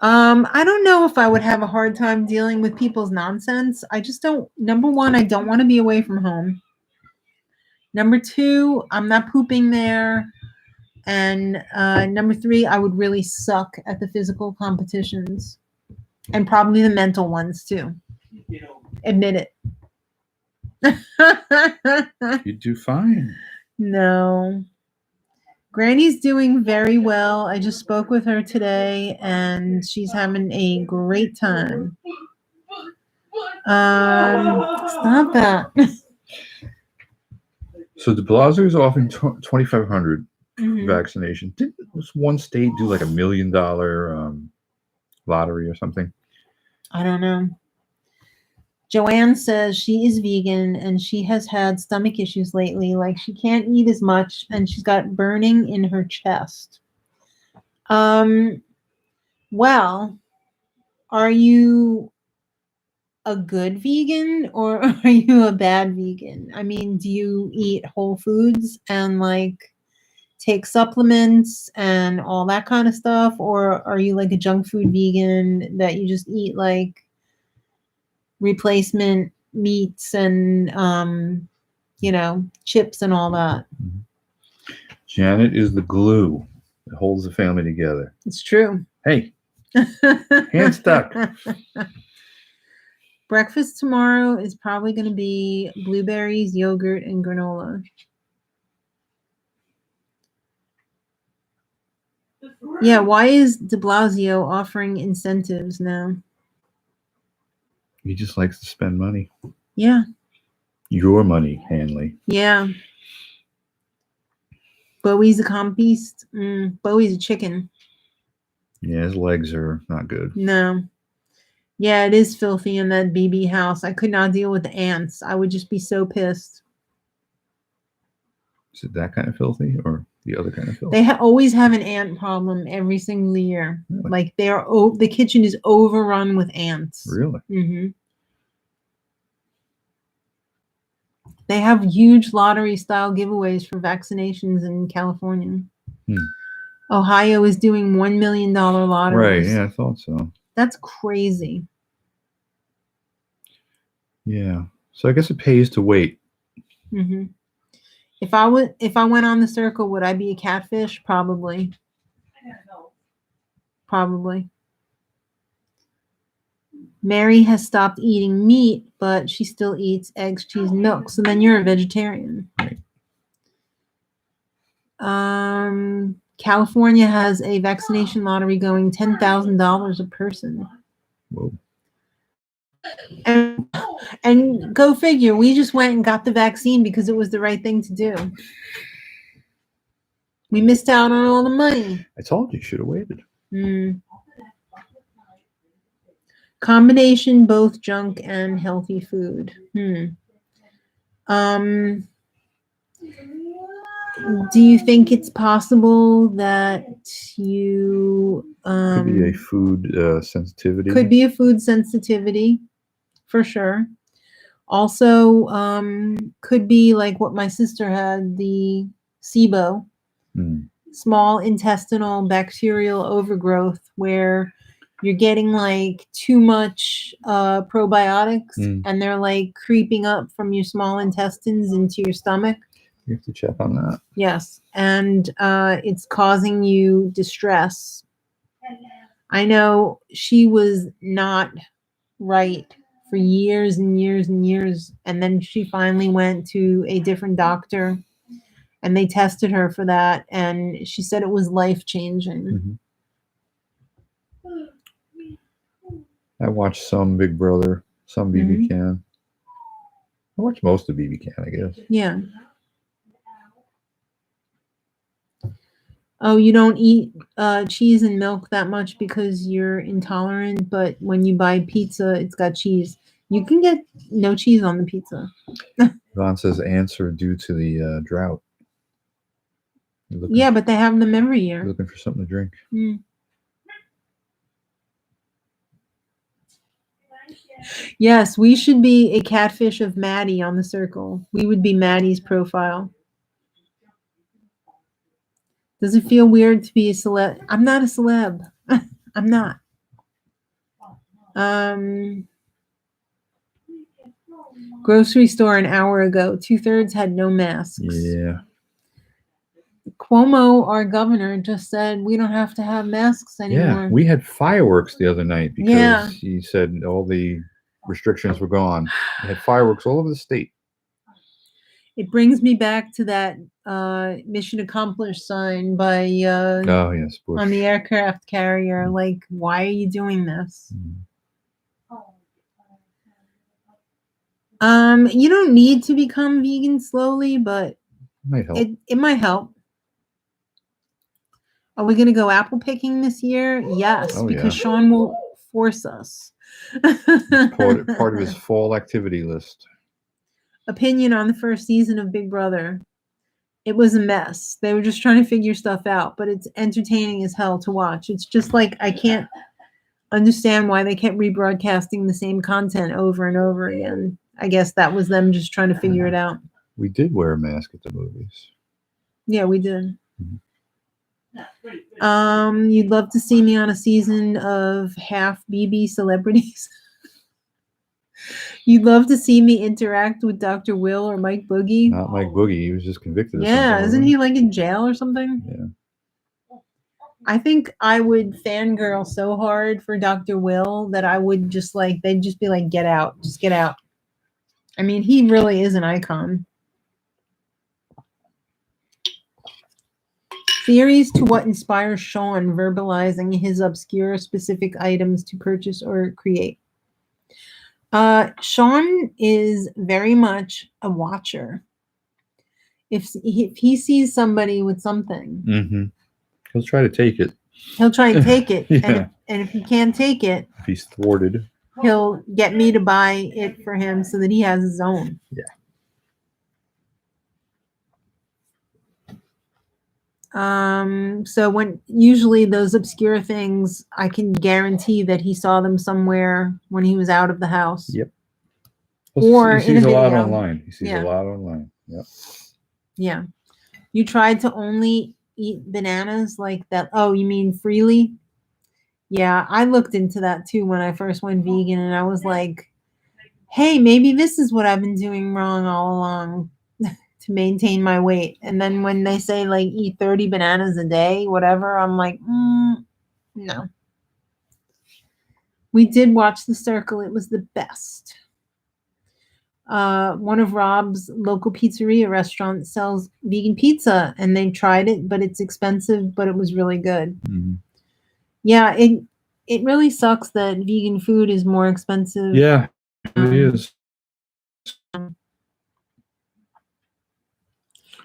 Speaker 1: I don't know if I would have a hard time dealing with people's nonsense. I just don't. Number one, I don't want to be away from home. Number two, I'm not pooping there. And number three, I would really suck at the physical competitions and probably the mental ones too. Admit it.
Speaker 2: You do fine.
Speaker 1: No. Granny's doing very well. I just spoke with her today and she's having a great time. Stop that.
Speaker 2: So de Blasio is offering 2,500
Speaker 1: Mhm.
Speaker 2: vaccination. Didn't this one state do like $1 million lottery or something?
Speaker 1: I don't know. Joanne says she is vegan and she has had stomach issues lately. Like she can't eat as much and she's got burning in her chest. Well, are you a good vegan or are you a bad vegan? I mean, do you eat whole foods and like take supplements and all that kind of stuff? Or are you like a junk food vegan that you just eat like replacement meats and chips and all that?
Speaker 2: Janet is the glue that holds the family together.
Speaker 1: It's true.
Speaker 2: Hey, hand stuck.
Speaker 1: Breakfast tomorrow is probably going to be blueberries, yogurt, and granola. Yeah, why is de Blasio offering incentives now?
Speaker 2: He just likes to spend money.
Speaker 1: Yeah.
Speaker 2: Your money, Hanley.
Speaker 1: Yeah. Bowie's a compiste. Bowie's a chicken.
Speaker 2: Yeah, his legs are not good.
Speaker 1: No. Yeah, it is filthy in that BB house. I could not deal with the ants. I would just be so pissed.
Speaker 2: Is it that kind of filthy or the other kind of filthy?
Speaker 1: They always have an ant problem every single year.
Speaker 2: Really?
Speaker 1: Like the kitchen is overrun with ants.
Speaker 2: Really?
Speaker 1: Mm-hmm. They have huge lottery-style giveaways for vaccinations in California. Ohio is doing $1 million lotteries.
Speaker 2: Right, yeah, I thought so.
Speaker 1: That's crazy.
Speaker 2: Yeah. So I guess it pays to wait.
Speaker 1: Mm-hmm. If I went on the circle, would I be a catfish? Probably. Probably. Mary has stopped eating meat, but she still eats eggs, cheese, and milk. So then you're a vegetarian.
Speaker 2: Right.
Speaker 1: California has a vaccination lottery going $10,000 a person.
Speaker 2: Whoa.
Speaker 1: And go figure, we just went and got the vaccine because it was the right thing to do. We missed out on all the money.
Speaker 2: I told you should have waited.
Speaker 1: Combination both junk and healthy food. Do you think it's possible that you
Speaker 2: Could be a food sensitivity.
Speaker 1: could be a food sensitivity, for sure. Also, could be like what my sister had, the SIBO, small intestinal bacterial overgrowth, where you're getting like too much probiotics and they're like creeping up from your small intestines into your stomach.
Speaker 2: You have to check on that.
Speaker 1: Yes, and it's causing you distress. I know she was not right for years and years and years, and then she finally went to a different doctor, and they tested her for that, and she said it was life-changing.
Speaker 2: I watched some Big Brother, some BB Can. I watched most of BB Can, I guess.
Speaker 1: Yeah. Oh, you don't eat cheese and milk that much because you're intolerant, but when you buy pizza, it's got cheese. You can get no cheese on the pizza.
Speaker 2: Yvonne says answer due to the drought.
Speaker 1: Yeah, but they have them every year.
Speaker 2: Looking for something to drink.
Speaker 1: Yes, we should be a catfish of Maddie on the circle. We would be Maddie's profile. Does it feel weird to be a celeb? I'm not a celeb. I'm not. Grocery store an hour ago. 2/3 had no masks.
Speaker 2: Yeah.
Speaker 1: Cuomo, our governor, just said we don't have to have masks anymore.
Speaker 2: Yeah, we had fireworks the other night because he said all the restrictions were gone. We had fireworks all over the state.
Speaker 1: It brings me back to that mission accomplished sign by
Speaker 2: oh yes, Bush.
Speaker 1: On the aircraft carrier. Like, why are you doing this? You don't need to become vegan slowly, but
Speaker 2: might help.
Speaker 1: It might help. Are we going to go apple picking this year? Yes, because Sean will force us.
Speaker 2: part of his fall activity list.
Speaker 1: Opinion on the first season of Big Brother. It was a mess. They were just trying to figure stuff out, but it's entertaining as hell to watch. It's just like I can't understand why they kept rebroadcasting the same content over and over again. I guess that was them just trying to figure it out.
Speaker 2: We did wear a mask at the movies.
Speaker 1: Yeah, we did. You'd love to see me on a season of half BB celebrities. You'd love to see me interact with Dr. Will or Mike Boogie.
Speaker 2: Not Mike Boogie. He was just convicted.
Speaker 1: Yeah, isn't he like in jail or something?
Speaker 2: Yeah.
Speaker 1: I think I would fangirl so hard for Dr. Will that I would just like, they'd just be like, get out, just get out. I mean, he really is an icon. Theories to what inspires Sean verbalizing his obscure specific items to purchase or create. Sean is very much a watcher. If he sees somebody with something,
Speaker 2: he'll try to take it.
Speaker 1: He'll try and take it.
Speaker 2: Yeah.
Speaker 1: And if he can't take it,
Speaker 2: if he's thwarted,
Speaker 1: he'll get me to buy it for him so that he has his own.
Speaker 2: Yeah.
Speaker 1: So when usually those obscure things, I can guarantee that he saw them somewhere when he was out of the house.
Speaker 2: Yep.
Speaker 1: Or
Speaker 2: he sees a lot online. He sees
Speaker 1: a
Speaker 2: lot online. Yep.
Speaker 1: Yeah. You tried to only eat bananas like that. Oh, you mean freely? Yeah, I looked into that too when I first went vegan, and I was like, hey, maybe this is what I've been doing wrong all along to maintain my weight. And then when they say like eat 30 bananas a day, whatever, I'm like, no. We did watch The Circle. It was the best. One of Rob's local pizzeria restaurants sells vegan pizza, and they tried it, but it's expensive, but it was really good. Yeah, it really sucks that vegan food is more expensive.
Speaker 2: Yeah, it really is.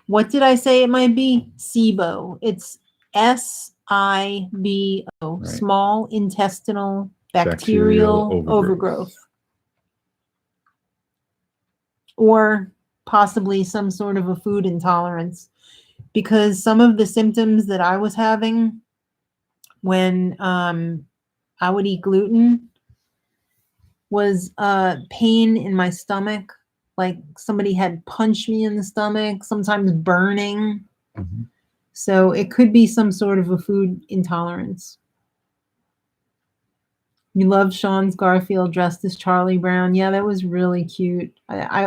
Speaker 1: What did I say it might be? SIBO. It's SIBO, right. Small intestinal bacterial overgrowth. Or possibly some sort of a food intolerance. because some of the symptoms that I was having when I would eat gluten was pain in my stomach, like somebody had punched me in the stomach, sometimes burning.
Speaker 2: Mhm.
Speaker 1: So it could be some sort of a food intolerance. You love Sean's Garfield dressed as Charlie Brown. Yeah, that was really cute. I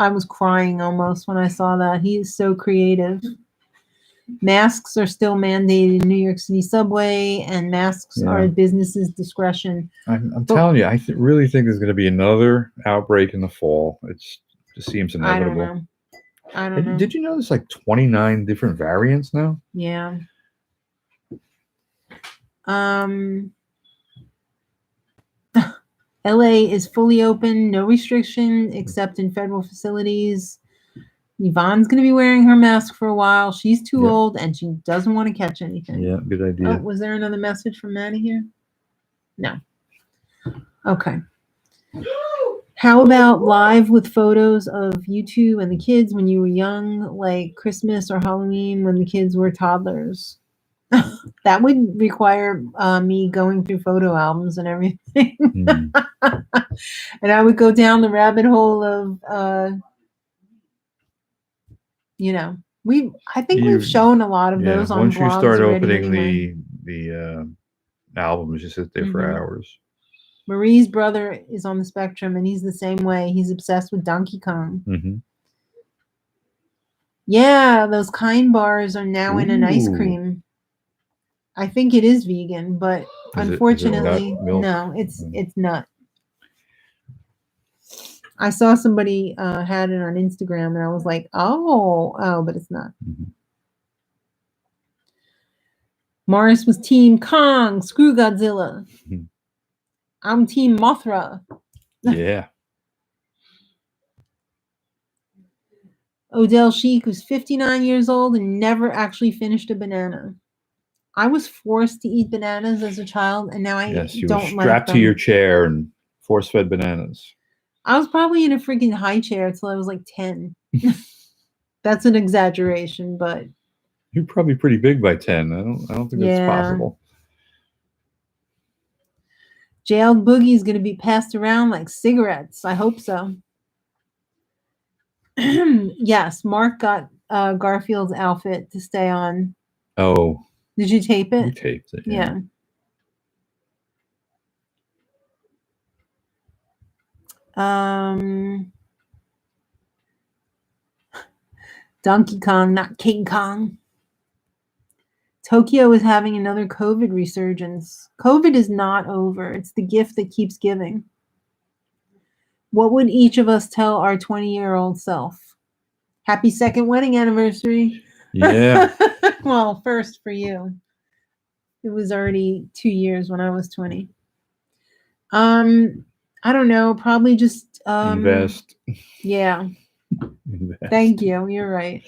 Speaker 1: was crying almost when I saw that. He is so creative. Masks are still mandated in New York City subway, and masks are
Speaker 2: Yeah.
Speaker 1: at businesses' discretion.
Speaker 2: I'm telling you, I really think there's going to be another outbreak in the fall. It just seems
Speaker 1: I don't
Speaker 2: inevitable.
Speaker 1: know. I don't know.
Speaker 2: Did you know there's like 29 different variants now?
Speaker 1: Yeah. LA is fully open, no restriction except in federal facilities. Yvonne's going to be wearing her mask for a while. She's too
Speaker 2: Yep.
Speaker 1: old and she doesn't want to catch anything.
Speaker 2: Yeah, good idea.
Speaker 1: Oh, was there another message from Maddie here? No. Okay. How about live with photos of you two and the kids when you were young, like Christmas or Halloween when the kids were toddlers? That would require me going through photo albums and everything. And I would go down the rabbit hole of, I think we've shown a lot of those on
Speaker 2: once
Speaker 1: blogs
Speaker 2: you start
Speaker 1: already
Speaker 2: opening
Speaker 1: anyway.
Speaker 2: the albums, you sit there for hours.
Speaker 1: Marie's brother is on the spectrum, and he's the same way. He's obsessed with Donkey Kong.
Speaker 2: Mm-hmm.
Speaker 1: Yeah, those Kind bars are now in an ice cream. I think it is vegan, but unfortunately, no, it's not. I saw somebody had it on Instagram, and I was like, oh, but it's not.
Speaker 2: Mm-hmm.
Speaker 1: Morris was Team Kong, screw Godzilla. Mm-hmm. I'm Team Mothra.
Speaker 2: Yeah.
Speaker 1: Odell Sheik was 59 years old and never actually finished a banana. I was forced to eat bananas as a child, and now I don't like them.
Speaker 2: Yes, you were strapped to your chair and force-fed bananas.
Speaker 1: I was probably in a freaking high chair until I was like 10. That's an exaggeration, but
Speaker 2: you're probably pretty big by 10. I don't think that's possible.
Speaker 1: Jailed Boogie is going to be passed around like cigarettes. I hope so. Yes, Mark got Garfield's outfit to stay on.
Speaker 2: Oh.
Speaker 1: Did you tape it?
Speaker 2: We taped it.
Speaker 1: Yeah. Donkey Kong, not King Kong. Tokyo is having another COVID resurgence. COVID is not over. It's the gift that keeps giving. What would each of us tell our 20-year-old self? Happy second wedding anniversary.
Speaker 2: Yeah.
Speaker 1: Well, first for you. It was already 2 years when I was 20. I don't know. Probably just
Speaker 2: invest.
Speaker 1: Yeah.
Speaker 2: Invest.
Speaker 1: Thank you. You're right.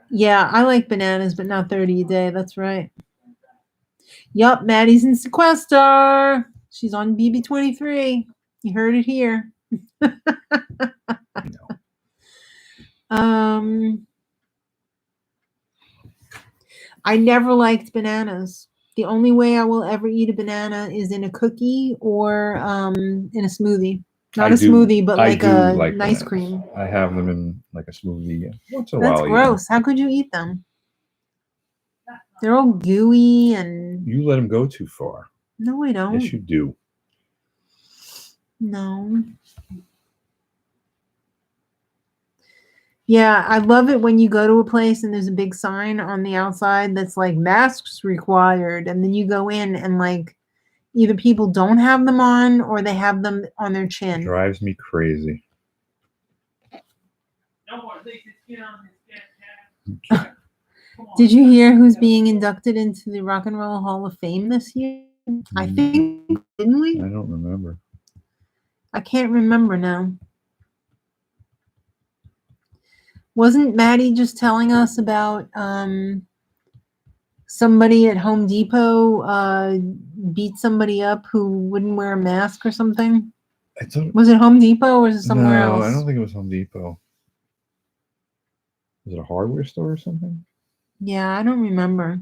Speaker 1: Yeah, I like bananas, but not 30 a day. That's right. Yup, Maddie's in sequester. She's on BB23. You heard it here. I never liked bananas. The only way I will ever eat a banana is in a cookie or in a smoothie. Not a smoothie, but like an ice cream.
Speaker 2: I have them in like a smoothie once in a
Speaker 1: while.
Speaker 2: That's
Speaker 1: gross. How could you eat them? They're all gooey and...
Speaker 2: You let them go too far.
Speaker 1: No, I don't.
Speaker 2: Yes, you do.
Speaker 1: No. Yeah, I love it when you go to a place and there's a big sign on the outside that's like masks required, and then you go in and like either people don't have them on or they have them on their chin.
Speaker 2: It drives me crazy.
Speaker 1: Okay. Did you hear who's being inducted into the Rock and Roll Hall of Fame this year? I think, didn't we?
Speaker 2: I don't remember.
Speaker 1: I can't remember now. Wasn't Maddie just telling us about somebody at Home Depot beat somebody up who wouldn't wear a mask or something? Was it Home Depot or was it somewhere
Speaker 2: no,
Speaker 1: else?
Speaker 2: I don't think it was Home Depot. Was it a hardware store or something?
Speaker 1: Yeah, I don't remember.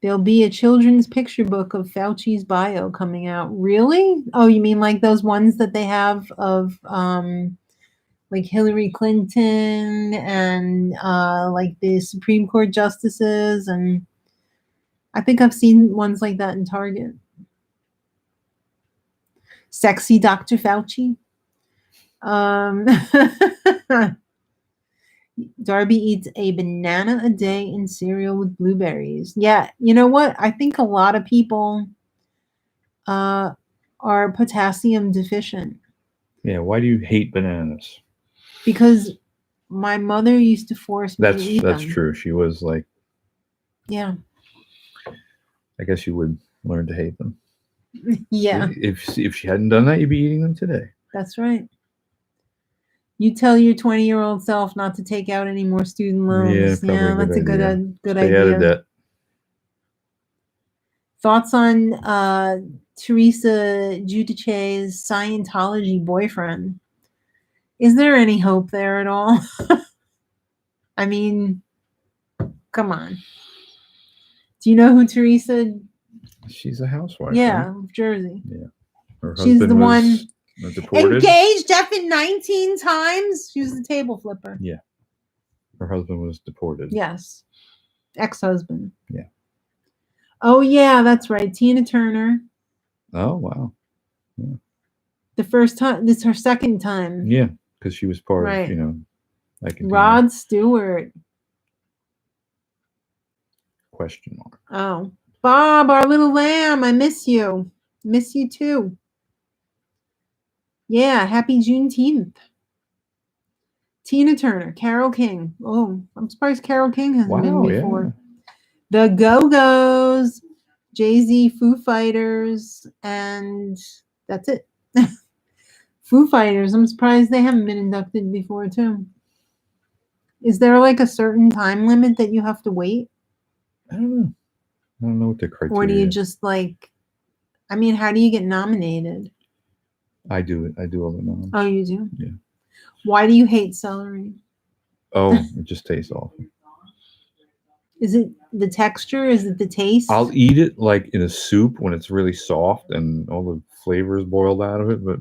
Speaker 1: There'll be a children's picture book of Fauci's bio coming out. Really? Oh, you mean like those ones that they have of like Hillary Clinton and like the Supreme Court justices, and I think I've seen ones like that in Target. Sexy Dr. Fauci. Darby eats a banana a day in cereal with blueberries. Yeah, you know what? I think a lot of people are potassium deficient.
Speaker 2: Yeah, why do you hate bananas?
Speaker 1: Because my mother used to force me to eat
Speaker 2: That's
Speaker 1: them.
Speaker 2: true. She was like,
Speaker 1: yeah.
Speaker 2: I guess you would learn to hate them.
Speaker 1: Yeah.
Speaker 2: If she hadn't done that, you'd be eating them today.
Speaker 1: That's right. You tell your 20-year-old self not to take out any more student loans.
Speaker 2: Yeah,
Speaker 1: that's a good
Speaker 2: Stay out of
Speaker 1: idea.
Speaker 2: debt.
Speaker 1: Thoughts on Teresa Giudice's Scientology boyfriend? Is there any hope there at all? I mean, come on. Do you know who Teresa?
Speaker 2: She's a housewife.
Speaker 1: Yeah,
Speaker 2: right?
Speaker 1: of Jersey.
Speaker 2: Yeah. Her
Speaker 1: She's the
Speaker 2: husband
Speaker 1: one
Speaker 2: was deported.
Speaker 1: engaged effing 19 times. She was the table flipper.
Speaker 2: Yeah. Her husband was deported.
Speaker 1: Yes. Ex-husband.
Speaker 2: Yeah.
Speaker 1: Oh, yeah, that's right. Tina Turner.
Speaker 2: Oh, wow. Yeah.
Speaker 1: The first time. This is her second time.
Speaker 2: Yeah, because she was part
Speaker 1: Right.
Speaker 2: of,
Speaker 1: Rod Stewart.
Speaker 2: Question mark.
Speaker 1: Oh. Bob, our little lamb. I miss you. Miss you too. Yeah, happy Juneteenth. Tina Turner, Carole King. Oh, I'm surprised Carole King hasn't been before. Yeah. The Go-Go's, Jay-Z, Foo Fighters, and that's it. Foo Fighters, I'm surprised they haven't been inducted before too. Is there like a certain time limit that you have to wait?
Speaker 2: I don't know. I don't know what the criteria is.
Speaker 1: Or do you just like, I mean, how do you get nominated?
Speaker 2: I do it. I do all the noms.
Speaker 1: Oh, you do?
Speaker 2: Yeah.
Speaker 1: Why do you hate celery?
Speaker 2: Oh, it just tastes awful.
Speaker 1: Is it the texture? Is it the taste?
Speaker 2: I'll eat it like in a soup when it's really soft and all the flavor is boiled out of it, but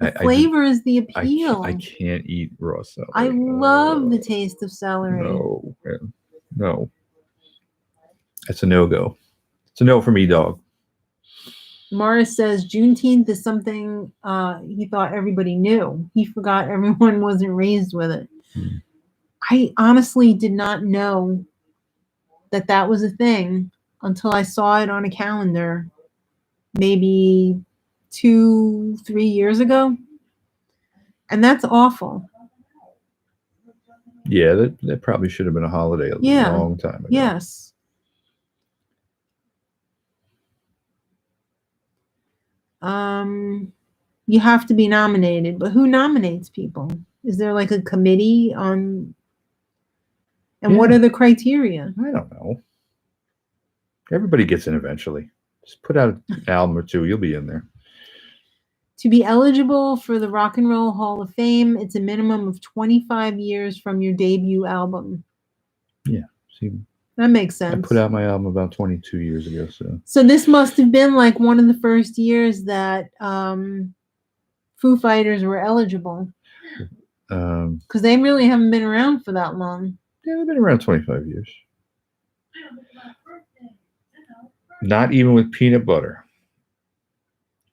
Speaker 1: the flavor is the appeal.
Speaker 2: I can't eat raw celery.
Speaker 1: I love the taste of celery.
Speaker 2: No, man. No. It's a no-go. It's a no for me, dog.
Speaker 1: Morris says Juneteenth is something he thought everybody knew. He forgot everyone wasn't raised with it. I honestly did not know that was a thing until I saw it on a calendar maybe 2-3 years ago. And that's awful.
Speaker 2: Yeah, that probably should have been a holiday a long time ago.
Speaker 1: Yes. You have to be nominated, but who nominates people? Is there like a committee on? And what are the criteria?
Speaker 2: I don't know. Everybody gets in eventually. Just put out an album or two. You'll be in there.
Speaker 1: To be eligible for the Rock and Roll Hall of Fame, it's a minimum of 25 years from your debut album.
Speaker 2: Yeah. See,
Speaker 1: that makes sense.
Speaker 2: I put out my album about 22 years ago.
Speaker 1: So this must have been like one of the first years that Foo Fighters were eligible. Because they really haven't been around for that long.
Speaker 2: Yeah, they've been around 25 years. Not even with peanut butter.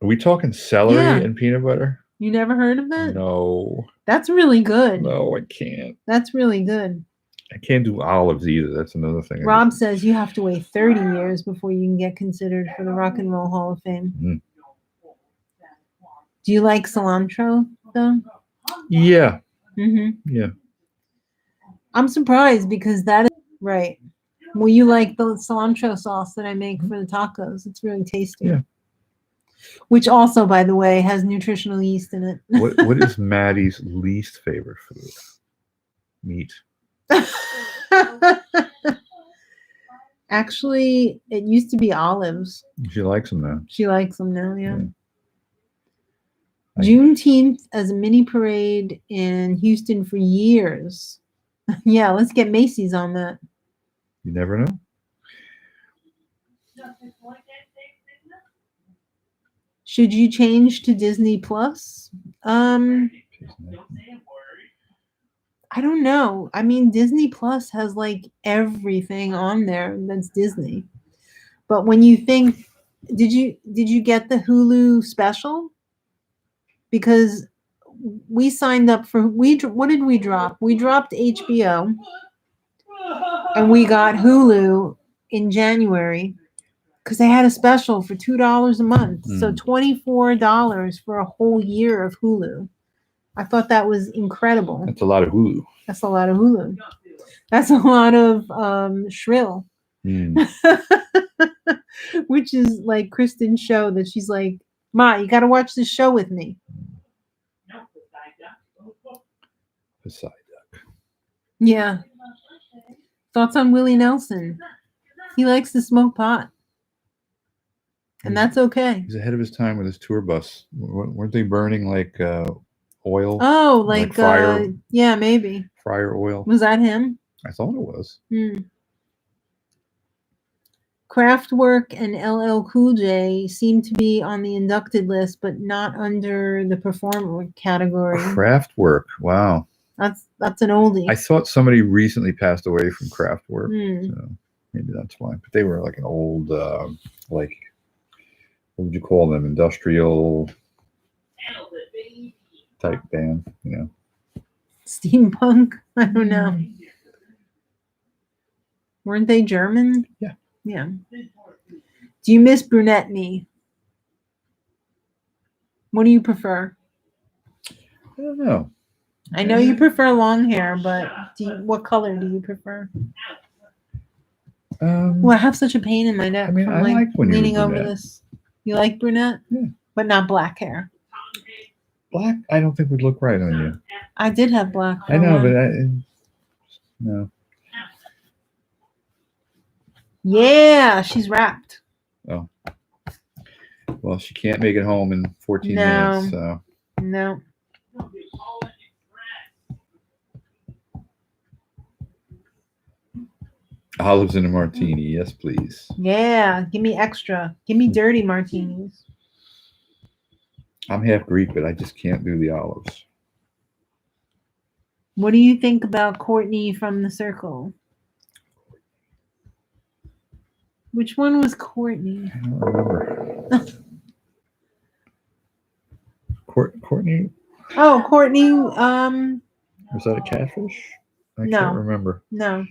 Speaker 2: Are we talking celery and peanut butter?
Speaker 1: You never heard of that?
Speaker 2: No.
Speaker 1: That's really good.
Speaker 2: No, I can't.
Speaker 1: That's really good.
Speaker 2: I can't do olives either. That's another thing.
Speaker 1: Rob says you have to wait 30 years before you can get considered for the Rock and Roll Hall of Fame.
Speaker 2: Mm.
Speaker 1: Do you like cilantro, though?
Speaker 2: Yeah.
Speaker 1: Mm-hmm.
Speaker 2: Yeah.
Speaker 1: I'm surprised because that is right. Well, you like the cilantro sauce that I make for the tacos. It's really tasty.
Speaker 2: Yeah.
Speaker 1: Which also, by the way, has nutritional yeast in it.
Speaker 2: What is Maddie's least favorite food? Meat.
Speaker 1: Actually, it used to be olives.
Speaker 2: She likes them now.
Speaker 1: She likes them now, yeah.
Speaker 2: I-
Speaker 1: Juneteenth as a mini parade in Houston for years. Yeah, let's get Macy's on that.
Speaker 2: You never know.
Speaker 1: Should you change to Disney Plus? I don't know. I mean, Disney Plus has like everything on there that's Disney. But when you think, did you get the Hulu special? Because we signed up for what did we drop? We dropped HBO and we got Hulu in January because they had a special for $2 a month. So $24 for a whole year of Hulu. I thought that was incredible.
Speaker 2: That's a lot of Hulu.
Speaker 1: That's a lot of Hulu. That's a lot of Shrill. Which is like Kristen's show that she's like, Ma, you got to watch this show with me.
Speaker 2: Poseidon.
Speaker 1: Yeah. Thoughts on Willie Nelson? He likes to smoke pot. And that's okay.
Speaker 2: He's ahead of his time with his tour bus. Weren't they burning like oil?
Speaker 1: Oh, like
Speaker 2: fire?
Speaker 1: Yeah, maybe.
Speaker 2: Fryer oil.
Speaker 1: Was that him?
Speaker 2: I thought it was.
Speaker 1: Kraftwerk and LL Cool J seem to be on the inducted list, but not under the performer category.
Speaker 2: Kraftwerk. Wow.
Speaker 1: That's an oldie.
Speaker 2: I thought somebody recently passed away from Kraftwerk. So maybe that's why. But they were like an old, like, what would you call them? Industrial type band, you know.
Speaker 1: Steampunk? I don't know. Weren't they German?
Speaker 2: Yeah.
Speaker 1: Yeah. Do you miss brunette me? What do you prefer?
Speaker 2: I don't know.
Speaker 1: I know you prefer long hair, but what color do you prefer? Well, I have such a pain in my neck from
Speaker 2: I like when
Speaker 1: leaning
Speaker 2: you're
Speaker 1: over
Speaker 2: brunette.
Speaker 1: this. You like brunette?
Speaker 2: Yeah.
Speaker 1: But not black hair.
Speaker 2: Black, I don't think would look right on you.
Speaker 1: I did have black.
Speaker 2: I know, but no.
Speaker 1: Yeah, she's wrapped.
Speaker 2: Oh. Well, she can't make it home in 14
Speaker 1: No.
Speaker 2: minutes, so.
Speaker 1: No.
Speaker 2: Olives in a martini, yes, please.
Speaker 1: Yeah, give me extra. Give me dirty martinis.
Speaker 2: I'm half Greek, but I just can't do the olives.
Speaker 1: What do you think about Courtney from The Circle? Which one was Courtney?
Speaker 2: I don't remember. Courtney?
Speaker 1: Oh, Courtney.
Speaker 2: Was that a catfish? I can't remember.
Speaker 1: No.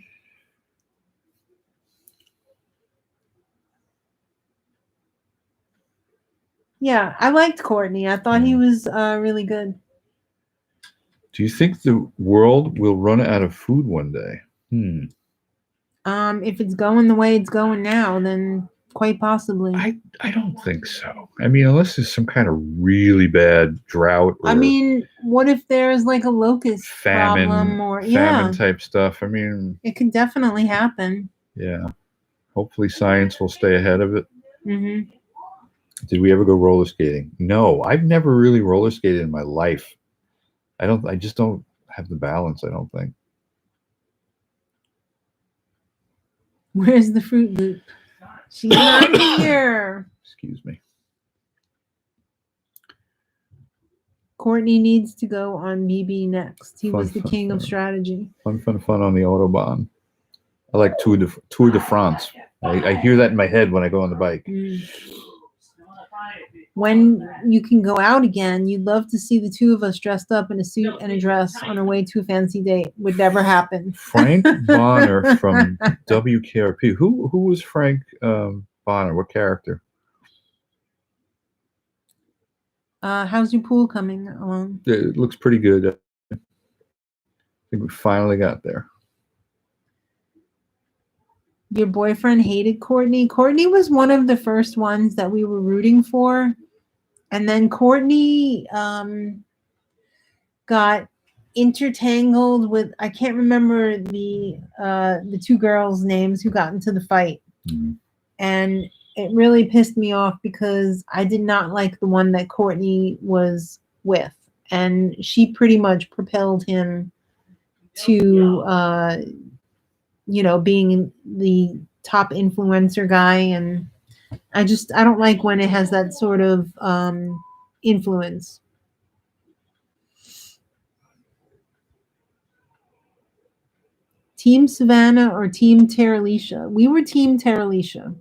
Speaker 1: Yeah, I liked Courtney. I thought he was really good.
Speaker 2: Do you think the world will run out of food one day?
Speaker 1: If it's going the way it's going now, then quite possibly.
Speaker 2: I don't think so. I mean, unless there's some kind of really bad drought. Or
Speaker 1: I mean, what if there's like a locust problem or
Speaker 2: famine type stuff? I mean,
Speaker 1: it could definitely happen.
Speaker 2: Yeah. Hopefully, science will stay ahead of it.
Speaker 1: Mm-hmm.
Speaker 2: Did we ever go roller skating? No, I've never really roller skated in my life. I just don't have the balance, I don't think.
Speaker 1: Where's the Fruit Loop? She's not here.
Speaker 2: Excuse me.
Speaker 1: Courtney needs to go on BB next. He was the king of strategy.
Speaker 2: Fun on the Autobahn. I like Tour de France. I hear that in my head when I go on the bike.
Speaker 1: When you can go out again, you'd love to see the two of us dressed up in a suit and a dress on our way to a fancy date. Would never happen.
Speaker 2: Frank Bonner from WKRP. Who was Frank Bonner? What character?
Speaker 1: How's your pool coming along?
Speaker 2: It looks pretty good. I think we finally got there.
Speaker 1: Your boyfriend hated Courtney. Courtney was one of the first ones that we were rooting for. And then Courtney got intertangled with, I can't remember the two girls' names who got into the fight. And it really pissed me off because I did not like the one that Courtney was with. And she pretty much propelled him to, being the top influencer guy. And I don't like when it has that sort of influence. Team Savannah or Team Terralisha? We were Team Terralisha.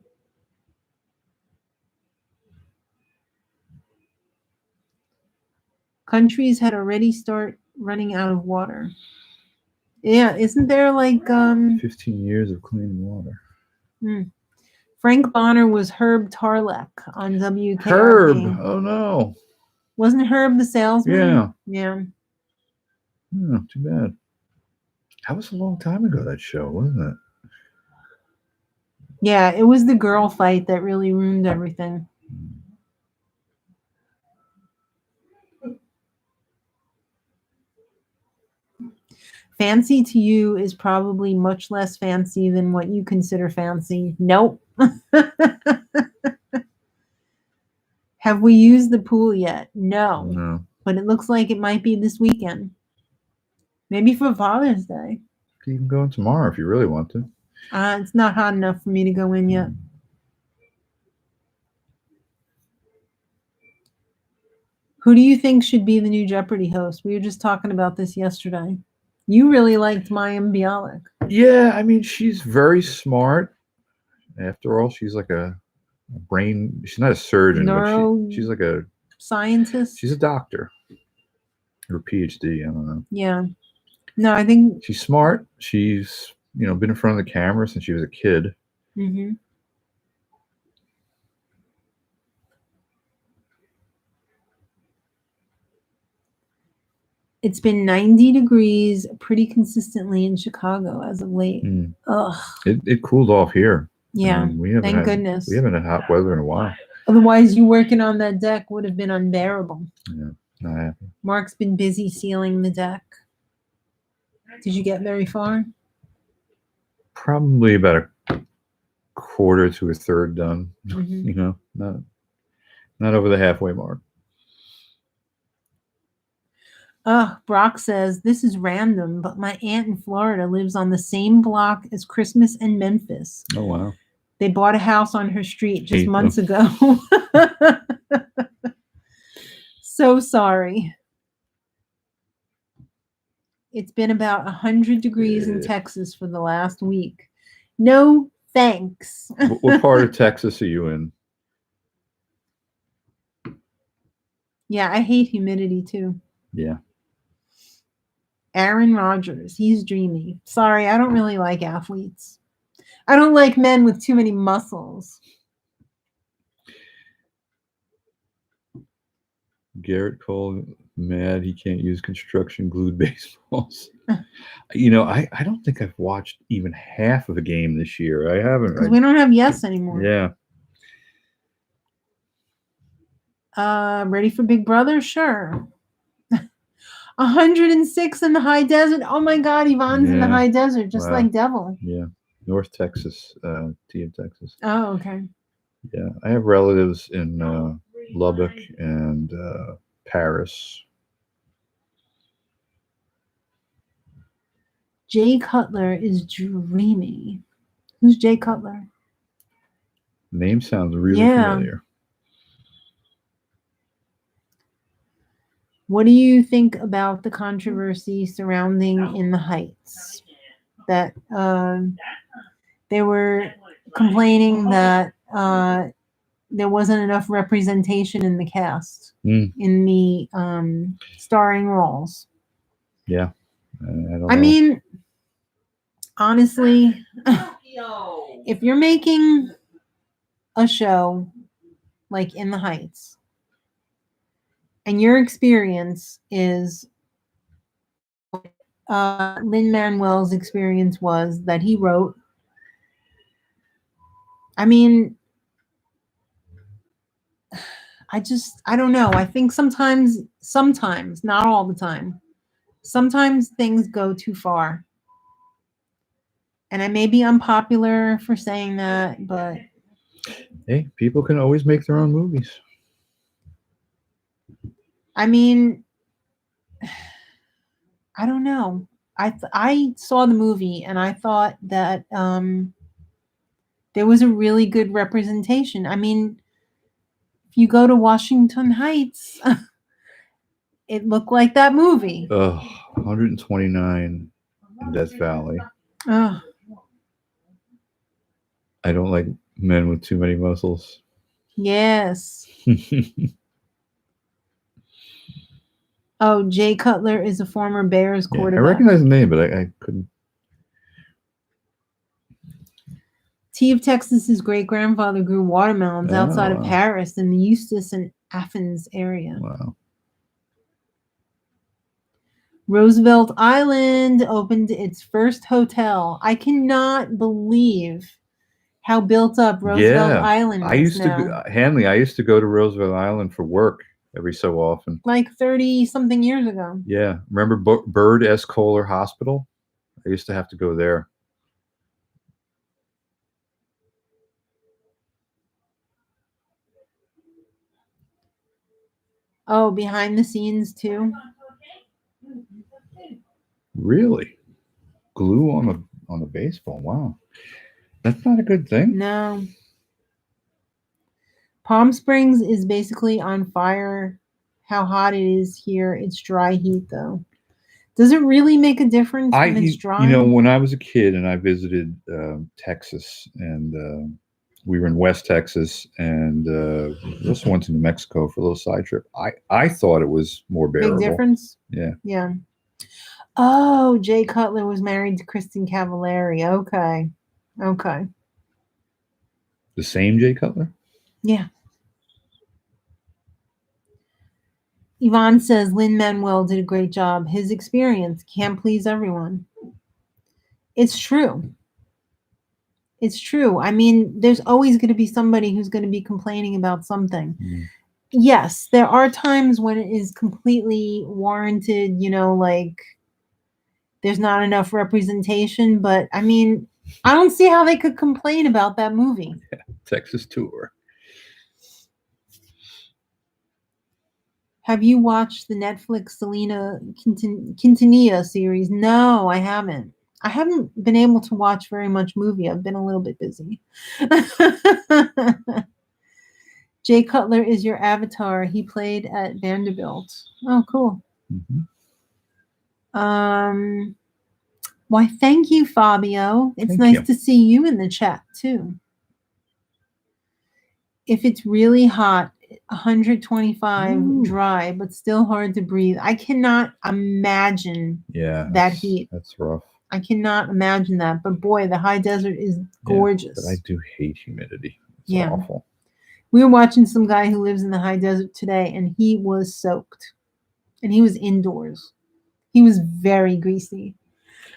Speaker 1: Countries had already start running out of water. Yeah, isn't there like
Speaker 2: 15 years of clean water.
Speaker 1: Frank Bonner was Herb Tarlek on WKRP.
Speaker 2: Herb, oh no.
Speaker 1: Wasn't Herb the salesman? Yeah.
Speaker 2: Oh, too bad. That was a long time ago, that show, wasn't it?
Speaker 1: Yeah, it was the girl fight that really ruined everything. Fancy to you is probably much less fancy than what you consider fancy. Nope. Have we used the pool yet? No. But it looks like it might be this weekend. Maybe for Father's Day.
Speaker 2: You can go in tomorrow if you really want to.
Speaker 1: It's not hot enough for me to go in yet. Who do you think should be the new Jeopardy host? We were just talking about this yesterday. You really liked Mayim Bialik.
Speaker 2: Yeah, I mean, she's very smart. After all, she's like a brain. She's not a surgeon, but she's like a
Speaker 1: scientist.
Speaker 2: She's a doctor. Or PhD, I don't know.
Speaker 1: Yeah. No, I think
Speaker 2: she's smart. She's, been in front of the camera since she was a kid.
Speaker 1: Mm-hmm. It's been 90 degrees pretty consistently in Chicago as of late. Ugh.
Speaker 2: It cooled off here.
Speaker 1: Yeah, thank goodness.
Speaker 2: We haven't had hot weather in a while.
Speaker 1: Otherwise, you working on that deck would have been unbearable.
Speaker 2: Yeah, not happy.
Speaker 1: Mark's been busy sealing the deck. Did you get very far?
Speaker 2: Probably about a quarter to a third done.
Speaker 1: Mm-hmm.
Speaker 2: Not over the halfway mark.
Speaker 1: Brock says, this is random, but my aunt in Florida lives on the same block as Christmas and Memphis.
Speaker 2: Oh, wow.
Speaker 1: They bought a house on her street just months ago. So sorry. It's been about 100 degrees in Texas for the last week. No thanks.
Speaker 2: What part of Texas are you in?
Speaker 1: Yeah, I hate humidity too.
Speaker 2: Yeah.
Speaker 1: Aaron Rodgers, he's dreamy. Sorry, I don't really like athletes. I don't like men with too many muscles.
Speaker 2: Garrett Cole, mad he can't use construction glued baseballs. I don't think I've watched even half of a game this year. I haven't.
Speaker 1: Because we don't have Yes anymore.
Speaker 2: Yeah.
Speaker 1: Ready for Big Brother? Sure. 106 in the high desert. Oh my God, Yvonne's in the high desert, just like Devil.
Speaker 2: Yeah. North Texas, T of Texas.
Speaker 1: Oh, okay.
Speaker 2: Yeah. I have relatives in Lubbock and Paris.
Speaker 1: Jay Cutler is dreamy. Who's Jay Cutler?
Speaker 2: Name sounds really familiar.
Speaker 1: What do you think about the controversy surrounding In the Heights? That they were complaining that there wasn't enough representation in the cast, in the starring roles.
Speaker 2: Yeah.
Speaker 1: I mean, honestly, if you're making a show like In the Heights, and your experience is Lin-Manuel's experience was that he wrote, I mean, I don't know. I think sometimes, not all the time, sometimes things go too far. And I may be unpopular for saying that, but
Speaker 2: Hey, people can always make their own movies.
Speaker 1: I mean, I don't know. I saw the movie and I thought that there was a really good representation. I mean, if you go to Washington Heights, it looked like that movie.
Speaker 2: 129 in Death Valley.
Speaker 1: Oh,
Speaker 2: I don't like men with too many muscles.
Speaker 1: yes. Oh, Jay Cutler is a former Bears
Speaker 2: Yeah, I
Speaker 1: quarterback.
Speaker 2: recognize the name, but I couldn't.
Speaker 1: T of Texas's great grandfather grew watermelons outside of
Speaker 2: wow.
Speaker 1: Paris in the Eustis and Athens area.
Speaker 2: Wow.
Speaker 1: Roosevelt Island opened its first hotel. I cannot believe how built up Roosevelt
Speaker 2: Yeah,
Speaker 1: Island is
Speaker 2: I used
Speaker 1: now.
Speaker 2: to Hanley. I used to go to Roosevelt Island for work every so often.
Speaker 1: Like 30 something years ago.
Speaker 2: Yeah, remember Bird S. Kohler Hospital? I used to have to go there.
Speaker 1: Oh, behind the scenes too.
Speaker 2: Really? Glue on the baseball. Wow. That's not a good thing.
Speaker 1: No. Palm Springs is basically on fire. How hot it is here. It's dry heat though. Does it really make a difference when it's dry?
Speaker 2: You know, when I was a kid and I visited Texas, and we were in West Texas, and we also went to New Mexico for a little side trip. I thought it was more bearable.
Speaker 1: Big difference?
Speaker 2: Yeah.
Speaker 1: Yeah. Oh, Jay Cutler was married to Kristen Cavallari. Okay. Okay.
Speaker 2: The same Jay Cutler?
Speaker 1: Yeah. Yvonne says Lin-Manuel did a great job. His experience can't please everyone. It's true. It's true. I mean, there's always going to be somebody who's going to be complaining about something.
Speaker 2: Mm.
Speaker 1: Yes, there are times when it is completely warranted, you know, like there's not enough representation, but I mean, I don't see how they could complain about that movie.
Speaker 2: Yeah, Texas tour.
Speaker 1: Have you watched the Netflix Selena Quintanilla series? No, I haven't. I haven't been able to watch very much movie. I've been a little bit busy. Jay Cutler is your avatar. He played at Vanderbilt. Oh, cool.
Speaker 2: Mm-hmm.
Speaker 1: Why, thank you, Fabio. It's
Speaker 2: Thank
Speaker 1: nice
Speaker 2: you.
Speaker 1: to see you in the chat, too. If it's really hot, 125
Speaker 2: Ooh.
Speaker 1: dry, but still hard to breathe. I cannot imagine that heat.
Speaker 2: That's rough.
Speaker 1: I cannot imagine that. But boy, the high desert is gorgeous.
Speaker 2: Yeah, but I do hate humidity. It's awful.
Speaker 1: We were watching some guy who lives in the high desert today, and he was soaked. And he was indoors. He was very greasy.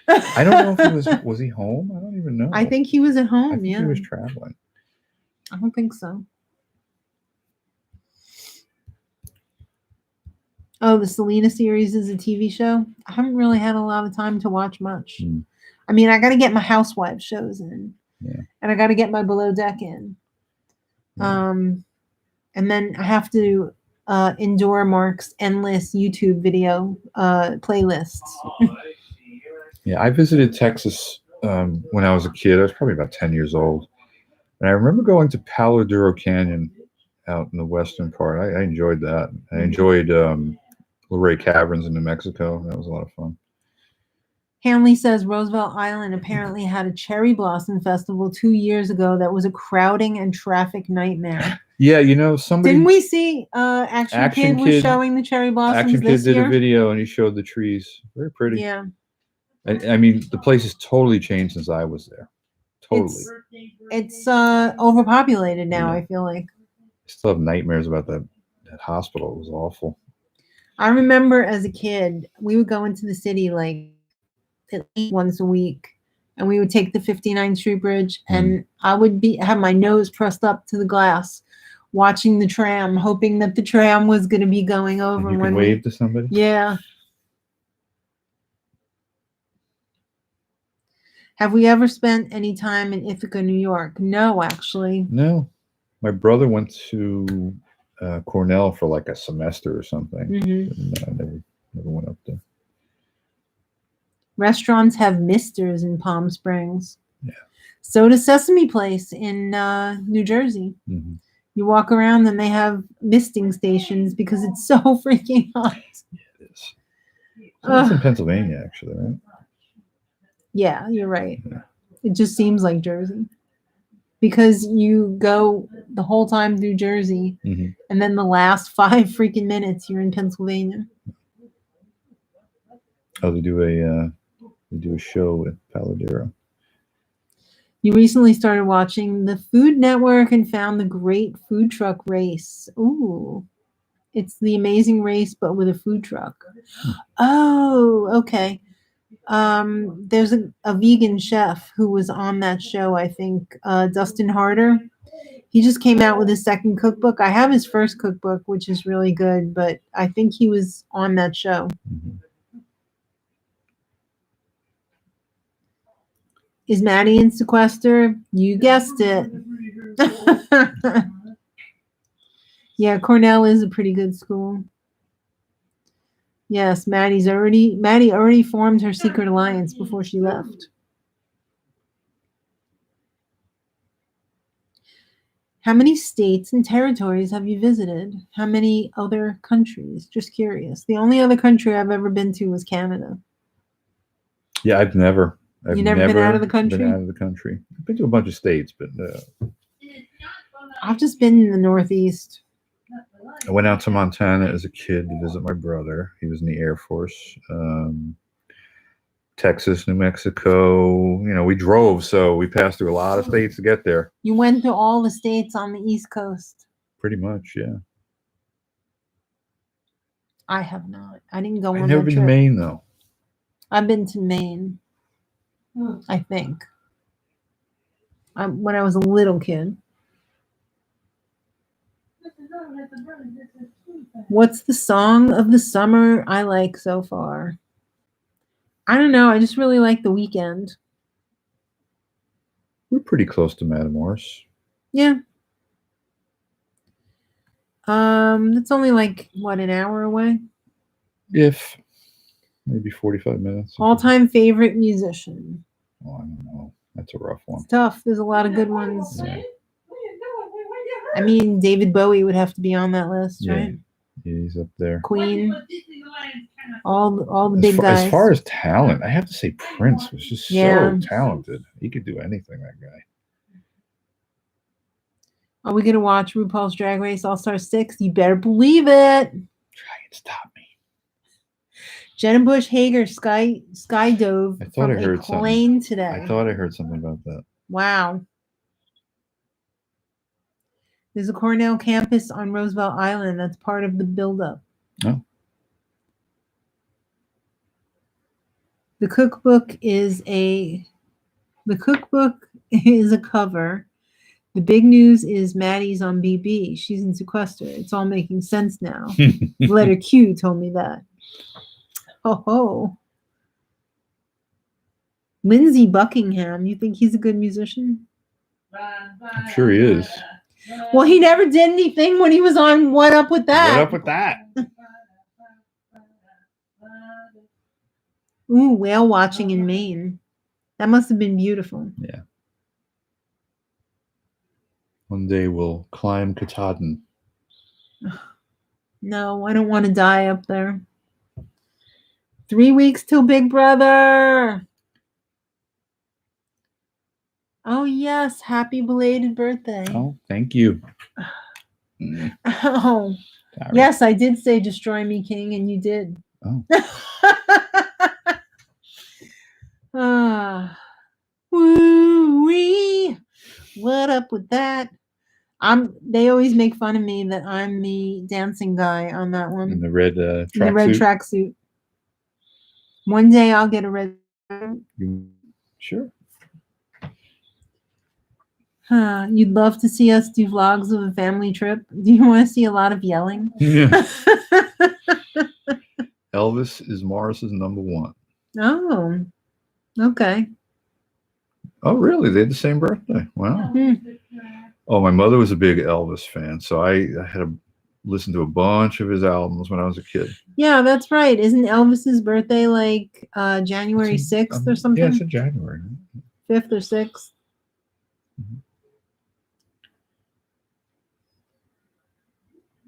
Speaker 2: I don't know if he was he home? I don't even know.
Speaker 1: I think he was at home,
Speaker 2: I think he was traveling.
Speaker 1: I don't think so. Oh, the Selena series is a TV show. I haven't really had a lot of time to watch much.
Speaker 2: Mm.
Speaker 1: I mean, I got to get my housewife shows in.
Speaker 2: Yeah.
Speaker 1: And I got to get my Below Deck in.
Speaker 2: Yeah.
Speaker 1: And then I have to endure Mark's endless YouTube video playlists.
Speaker 2: Yeah, I visited Texas when I was a kid. I was probably about 10 years old. And I remember going to Palo Duro Canyon out in the western part. I enjoyed that. I enjoyed Luray Caverns in New Mexico. That was a lot of fun.
Speaker 1: Hanley says Roosevelt Island apparently had a cherry blossom festival 2 years ago that was a crowding and traffic nightmare.
Speaker 2: Yeah, you know, somebody...
Speaker 1: Didn't we see Action Kid was showing the cherry blossoms
Speaker 2: Action
Speaker 1: this
Speaker 2: Kid
Speaker 1: year?
Speaker 2: did a video and he showed the trees. Very pretty.
Speaker 1: Yeah.
Speaker 2: I mean, the place has totally changed since I was there. Totally.
Speaker 1: It's overpopulated now,
Speaker 2: Yeah.
Speaker 1: I feel like.
Speaker 2: I still have nightmares about that hospital. It was awful.
Speaker 1: I remember as a kid, we would go into the city like at least once a week, and we would take the 59th Street Bridge, and I would have my nose pressed up to the glass, watching the tram, hoping that the tram was going to be going over.
Speaker 2: And you could wave to somebody?
Speaker 1: Yeah. Have we ever spent any time in Ithaca, New York? No, actually.
Speaker 2: No, my brother went to Cornell for like a semester or something.
Speaker 1: Mhm.
Speaker 2: And, never went up there.
Speaker 1: Restaurants have misters in Palm Springs.
Speaker 2: Yeah.
Speaker 1: So does Sesame Place in New Jersey.
Speaker 2: Mm-hmm.
Speaker 1: You walk around and they have misting stations because it's so freaking hot.
Speaker 2: Yeah, it is. So it's in Pennsylvania, actually, right?
Speaker 1: Yeah, you're right.
Speaker 2: Yeah.
Speaker 1: It just seems like Jersey. Because you go the whole time through Jersey,
Speaker 2: Mm-hmm.
Speaker 1: and then the last 5 freaking minutes you're in Pennsylvania.
Speaker 2: Oh, they do a show at Paladero.
Speaker 1: You recently started watching the Food Network and found the Great Food Truck Race. Ooh. It's the Amazing Race, but with a food truck. Oh, okay. There's a vegan chef who was on that show, I think, Dustin Harder. He just came out with his second cookbook. I have his first cookbook, which is really good, but I think he was on that show.
Speaker 2: Mm-hmm.
Speaker 1: Is Maddie in sequester? You guessed it. Yeah, Cornell is a pretty good school. Yes, Maddie already formed her secret alliance before she left. How many states and territories have you visited? How many other countries? Just curious. The only other country I've ever been to was Canada.
Speaker 2: Yeah, I've never
Speaker 1: You never been out of the country?
Speaker 2: Been out of the country. I've been to a bunch of states, but
Speaker 1: I've just been in the Northeast.
Speaker 2: I went out to Montana as a kid to visit my brother. He was in the Air Force. Texas, New Mexico. You know, we drove, so we passed through a lot of states to get there.
Speaker 1: You went to all the states on the East Coast.
Speaker 2: Pretty much, yeah.
Speaker 1: I have not. I didn't go on
Speaker 2: I've never
Speaker 1: that
Speaker 2: been
Speaker 1: trip.
Speaker 2: to Maine, though.
Speaker 1: I've been to Maine, I think. When I was a little kid. What's the song of the summer I like so far? I don't know. I just really like The Weeknd.
Speaker 2: We're pretty close to Madrosed.
Speaker 1: Yeah. It's only like what, an hour away?
Speaker 2: If maybe 45 minutes.
Speaker 1: All-time favorite musician.
Speaker 2: Oh, I don't know. That's a rough one.
Speaker 1: It's tough. There's a lot of good ones.
Speaker 2: Yeah.
Speaker 1: I mean, David Bowie would have to be on that list, right?
Speaker 2: Yeah, he's up there.
Speaker 1: Queen. All the big guys.
Speaker 2: As far as talent, I have to say Prince was just so talented. He could do anything, that guy.
Speaker 1: Are we going to watch RuPaul's Drag Race All-Star 6? You better believe it.
Speaker 2: Try and stop me.
Speaker 1: Jenna Bush Hager skydove from a plane today.
Speaker 2: I thought I heard something about that.
Speaker 1: Wow. There's a Cornell campus on Roosevelt Island. That's part of the buildup.
Speaker 2: Oh.
Speaker 1: The cookbook is a cover. The big news is Maddie's on BB. She's in sequester. It's all making sense now. Letter Q told me that. Oh ho. Lindsey Buckingham. You think he's a good musician?
Speaker 2: I'm sure he is.
Speaker 1: Well, he never did anything when he was on What Up With That.
Speaker 2: What up with that?
Speaker 1: Ooh, whale watching in Maine. That must have been beautiful.
Speaker 2: Yeah. One day we'll climb Katahdin.
Speaker 1: No, I don't want to die up there. 3 weeks till Big Brother. Oh, yes. Happy belated birthday.
Speaker 2: Oh, thank you.
Speaker 1: Oh, sorry. Yes, I did say destroy me, King, and you did.
Speaker 2: Oh.
Speaker 1: Woo-wee. What up with that? They always make fun of me that I'm the dancing guy on that one.
Speaker 2: In the red tracksuit.
Speaker 1: The red tracksuit. One day I'll get a red.
Speaker 2: Sure.
Speaker 1: You'd love to see us do vlogs of a family trip. Do you want to see a lot of yelling?
Speaker 2: Yeah. Elvis is Morris's number one.
Speaker 1: Oh, okay.
Speaker 2: Oh, really? They had the same birthday. Wow.
Speaker 1: Hmm.
Speaker 2: Oh, my mother was a big Elvis fan, so I had to listen to a bunch of his albums when I was a kid.
Speaker 1: Yeah, that's right. Isn't Elvis's birthday like January
Speaker 2: It's
Speaker 1: 6th or
Speaker 2: yeah,
Speaker 1: something?
Speaker 2: it's in January.
Speaker 1: 5th or 6th?
Speaker 2: Mhm.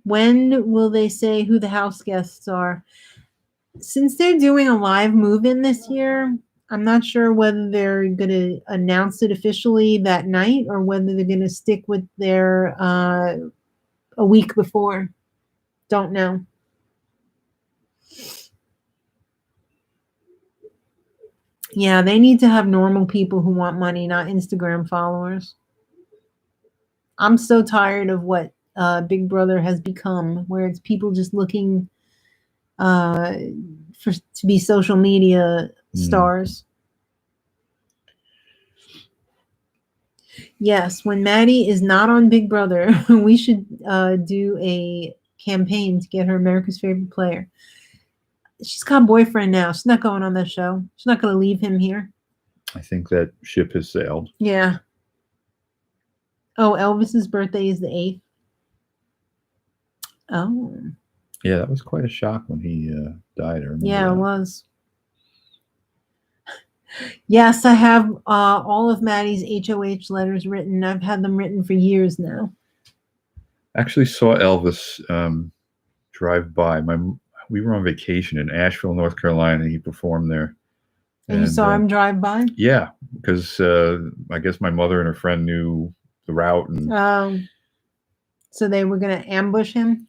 Speaker 1: When will they say who the house guests are? Since they're doing a live move-in this year, I'm not sure whether they're going to announce it officially that night or whether they're going to stick with their a week before. Don't know. Yeah, they need to have normal people who want money, not Instagram followers. I'm so tired of what Big Brother has become, where it's people just looking uh, to be social media stars. Yes, when Maddie is not on Big Brother, we should do a campaign to get her America's Favorite Player. She's got a boyfriend now. She's not going on that show. She's not going to leave him here.
Speaker 2: I think that ship has sailed.
Speaker 1: Yeah. Oh, Elvis's birthday is the 8th. Oh.
Speaker 2: Yeah, that was quite a shock when he died. I remember
Speaker 1: Yeah,
Speaker 2: that.
Speaker 1: it was. Yes, I have all of Maddie's HOH letters written. I've had them written for years now.
Speaker 2: Actually saw Elvis drive by. We were on vacation in Asheville, North Carolina. He performed there.
Speaker 1: And you saw him drive by?
Speaker 2: Yeah, because I guess my mother and her friend knew the route. And
Speaker 1: so they were going to ambush him?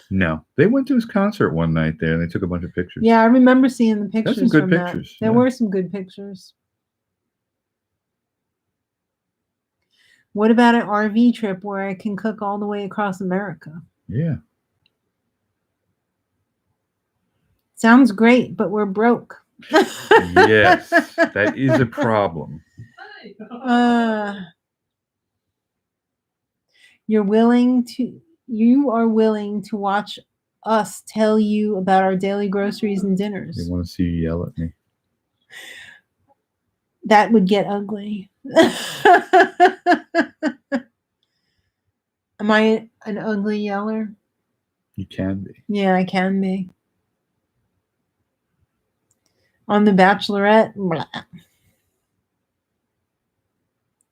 Speaker 2: No, they went to his concert one night there, and they took a bunch of pictures.
Speaker 1: Yeah, I remember seeing the pictures.
Speaker 2: That's some good
Speaker 1: from
Speaker 2: pictures.
Speaker 1: That. There were some good pictures. What about an RV trip where I can cook all the way across America?
Speaker 2: Yeah.
Speaker 1: Sounds great, but we're broke.
Speaker 2: Yes, that is a problem.
Speaker 1: You are willing to watch us tell you about our daily groceries and dinners.
Speaker 2: They want to see you yell at me.
Speaker 1: That would get ugly. Am I an ugly yeller?
Speaker 2: You can be.
Speaker 1: Yeah, I can be. On The Bachelorette. Blah.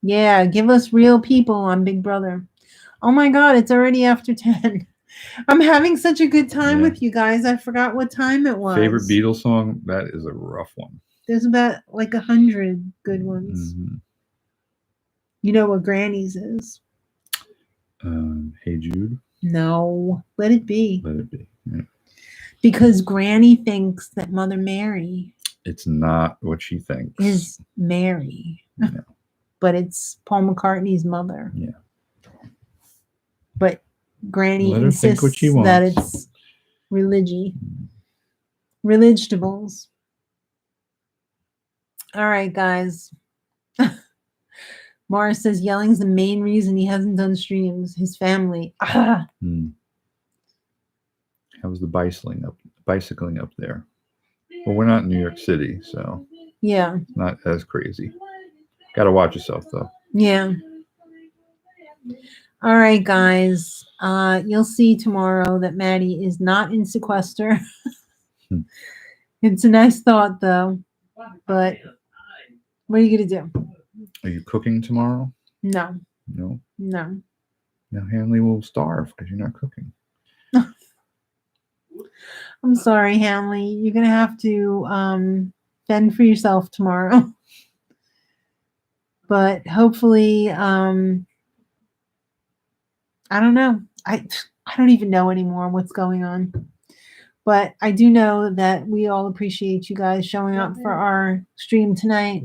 Speaker 1: Yeah, give us real people on Big Brother. Oh my God, it's already after 10. I'm having such a good time with you guys. I forgot what time it was.
Speaker 2: Favorite Beatles song? That is a rough one.
Speaker 1: There's about like 100 good ones.
Speaker 2: Mm-hmm.
Speaker 1: You know what Granny's is?
Speaker 2: Hey Jude?
Speaker 1: No, Let It Be.
Speaker 2: Let It Be. Yeah.
Speaker 1: Because Granny thinks that Mother Mary.
Speaker 2: It's not what she thinks.
Speaker 1: Is Mary.
Speaker 2: No.
Speaker 1: But it's Paul McCartney's mother.
Speaker 2: Yeah.
Speaker 1: But Granny insists that it's religionables. All right, guys. Morris says yelling's the main reason he hasn't done streams. His family.
Speaker 2: How was the bicycling up there? Well, we're not in New York City, so
Speaker 1: yeah,
Speaker 2: it's not as crazy. Got to watch yourself, though.
Speaker 1: Yeah. All right, guys. You'll see tomorrow that Maddie is not in sequester. It's a nice thought, though. But what are you going to do?
Speaker 2: Are you cooking tomorrow?
Speaker 1: No.
Speaker 2: No?
Speaker 1: No.
Speaker 2: Now Hanley will starve because you're not cooking.
Speaker 1: I'm sorry, Hanley. You're going to have to fend for yourself tomorrow. But hopefully, I don't know. I don't even know anymore what's going on. But I do know that we all appreciate you guys showing up for our stream tonight.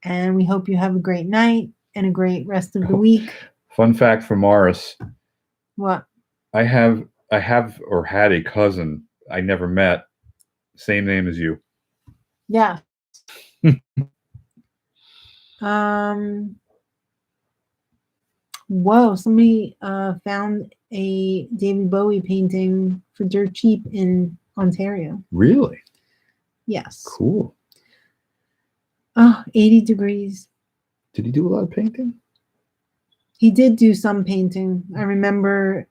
Speaker 1: And we hope you have a great night and a great rest of the week.
Speaker 2: Fun fact for Morris.
Speaker 1: What?
Speaker 2: I have or had a cousin I never met, same name as you.
Speaker 1: Yeah. Whoa, somebody found a David Bowie painting for dirt cheap in Ontario.
Speaker 2: Really?
Speaker 1: Yes.
Speaker 2: Cool.
Speaker 1: Oh, 80 degrees.
Speaker 2: Did he do a lot of painting?
Speaker 1: He did do some painting. I remember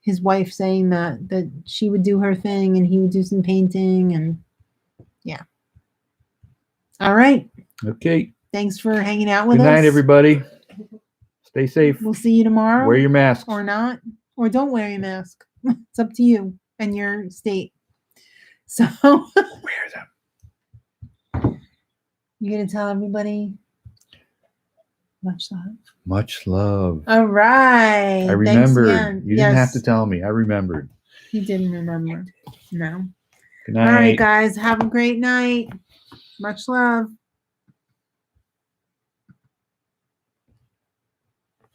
Speaker 1: his wife saying that she would do her thing and he would do some painting, and yeah. All right.
Speaker 2: Okay.
Speaker 1: Thanks for hanging out with
Speaker 2: Good
Speaker 1: us.
Speaker 2: night, everybody. Stay safe.
Speaker 1: We'll see you tomorrow.
Speaker 2: Wear your masks.
Speaker 1: Or not. Or don't wear your mask. It's up to you and your state. So
Speaker 2: Wear them.
Speaker 1: you're going to tell everybody much love.
Speaker 2: Much love.
Speaker 1: All right.
Speaker 2: I remembered. You didn't have to
Speaker 1: Yes,
Speaker 2: tell me. I remembered.
Speaker 1: he didn't remember. No.
Speaker 2: Good
Speaker 1: All
Speaker 2: night.
Speaker 1: right, guys. Have a great night. Much love.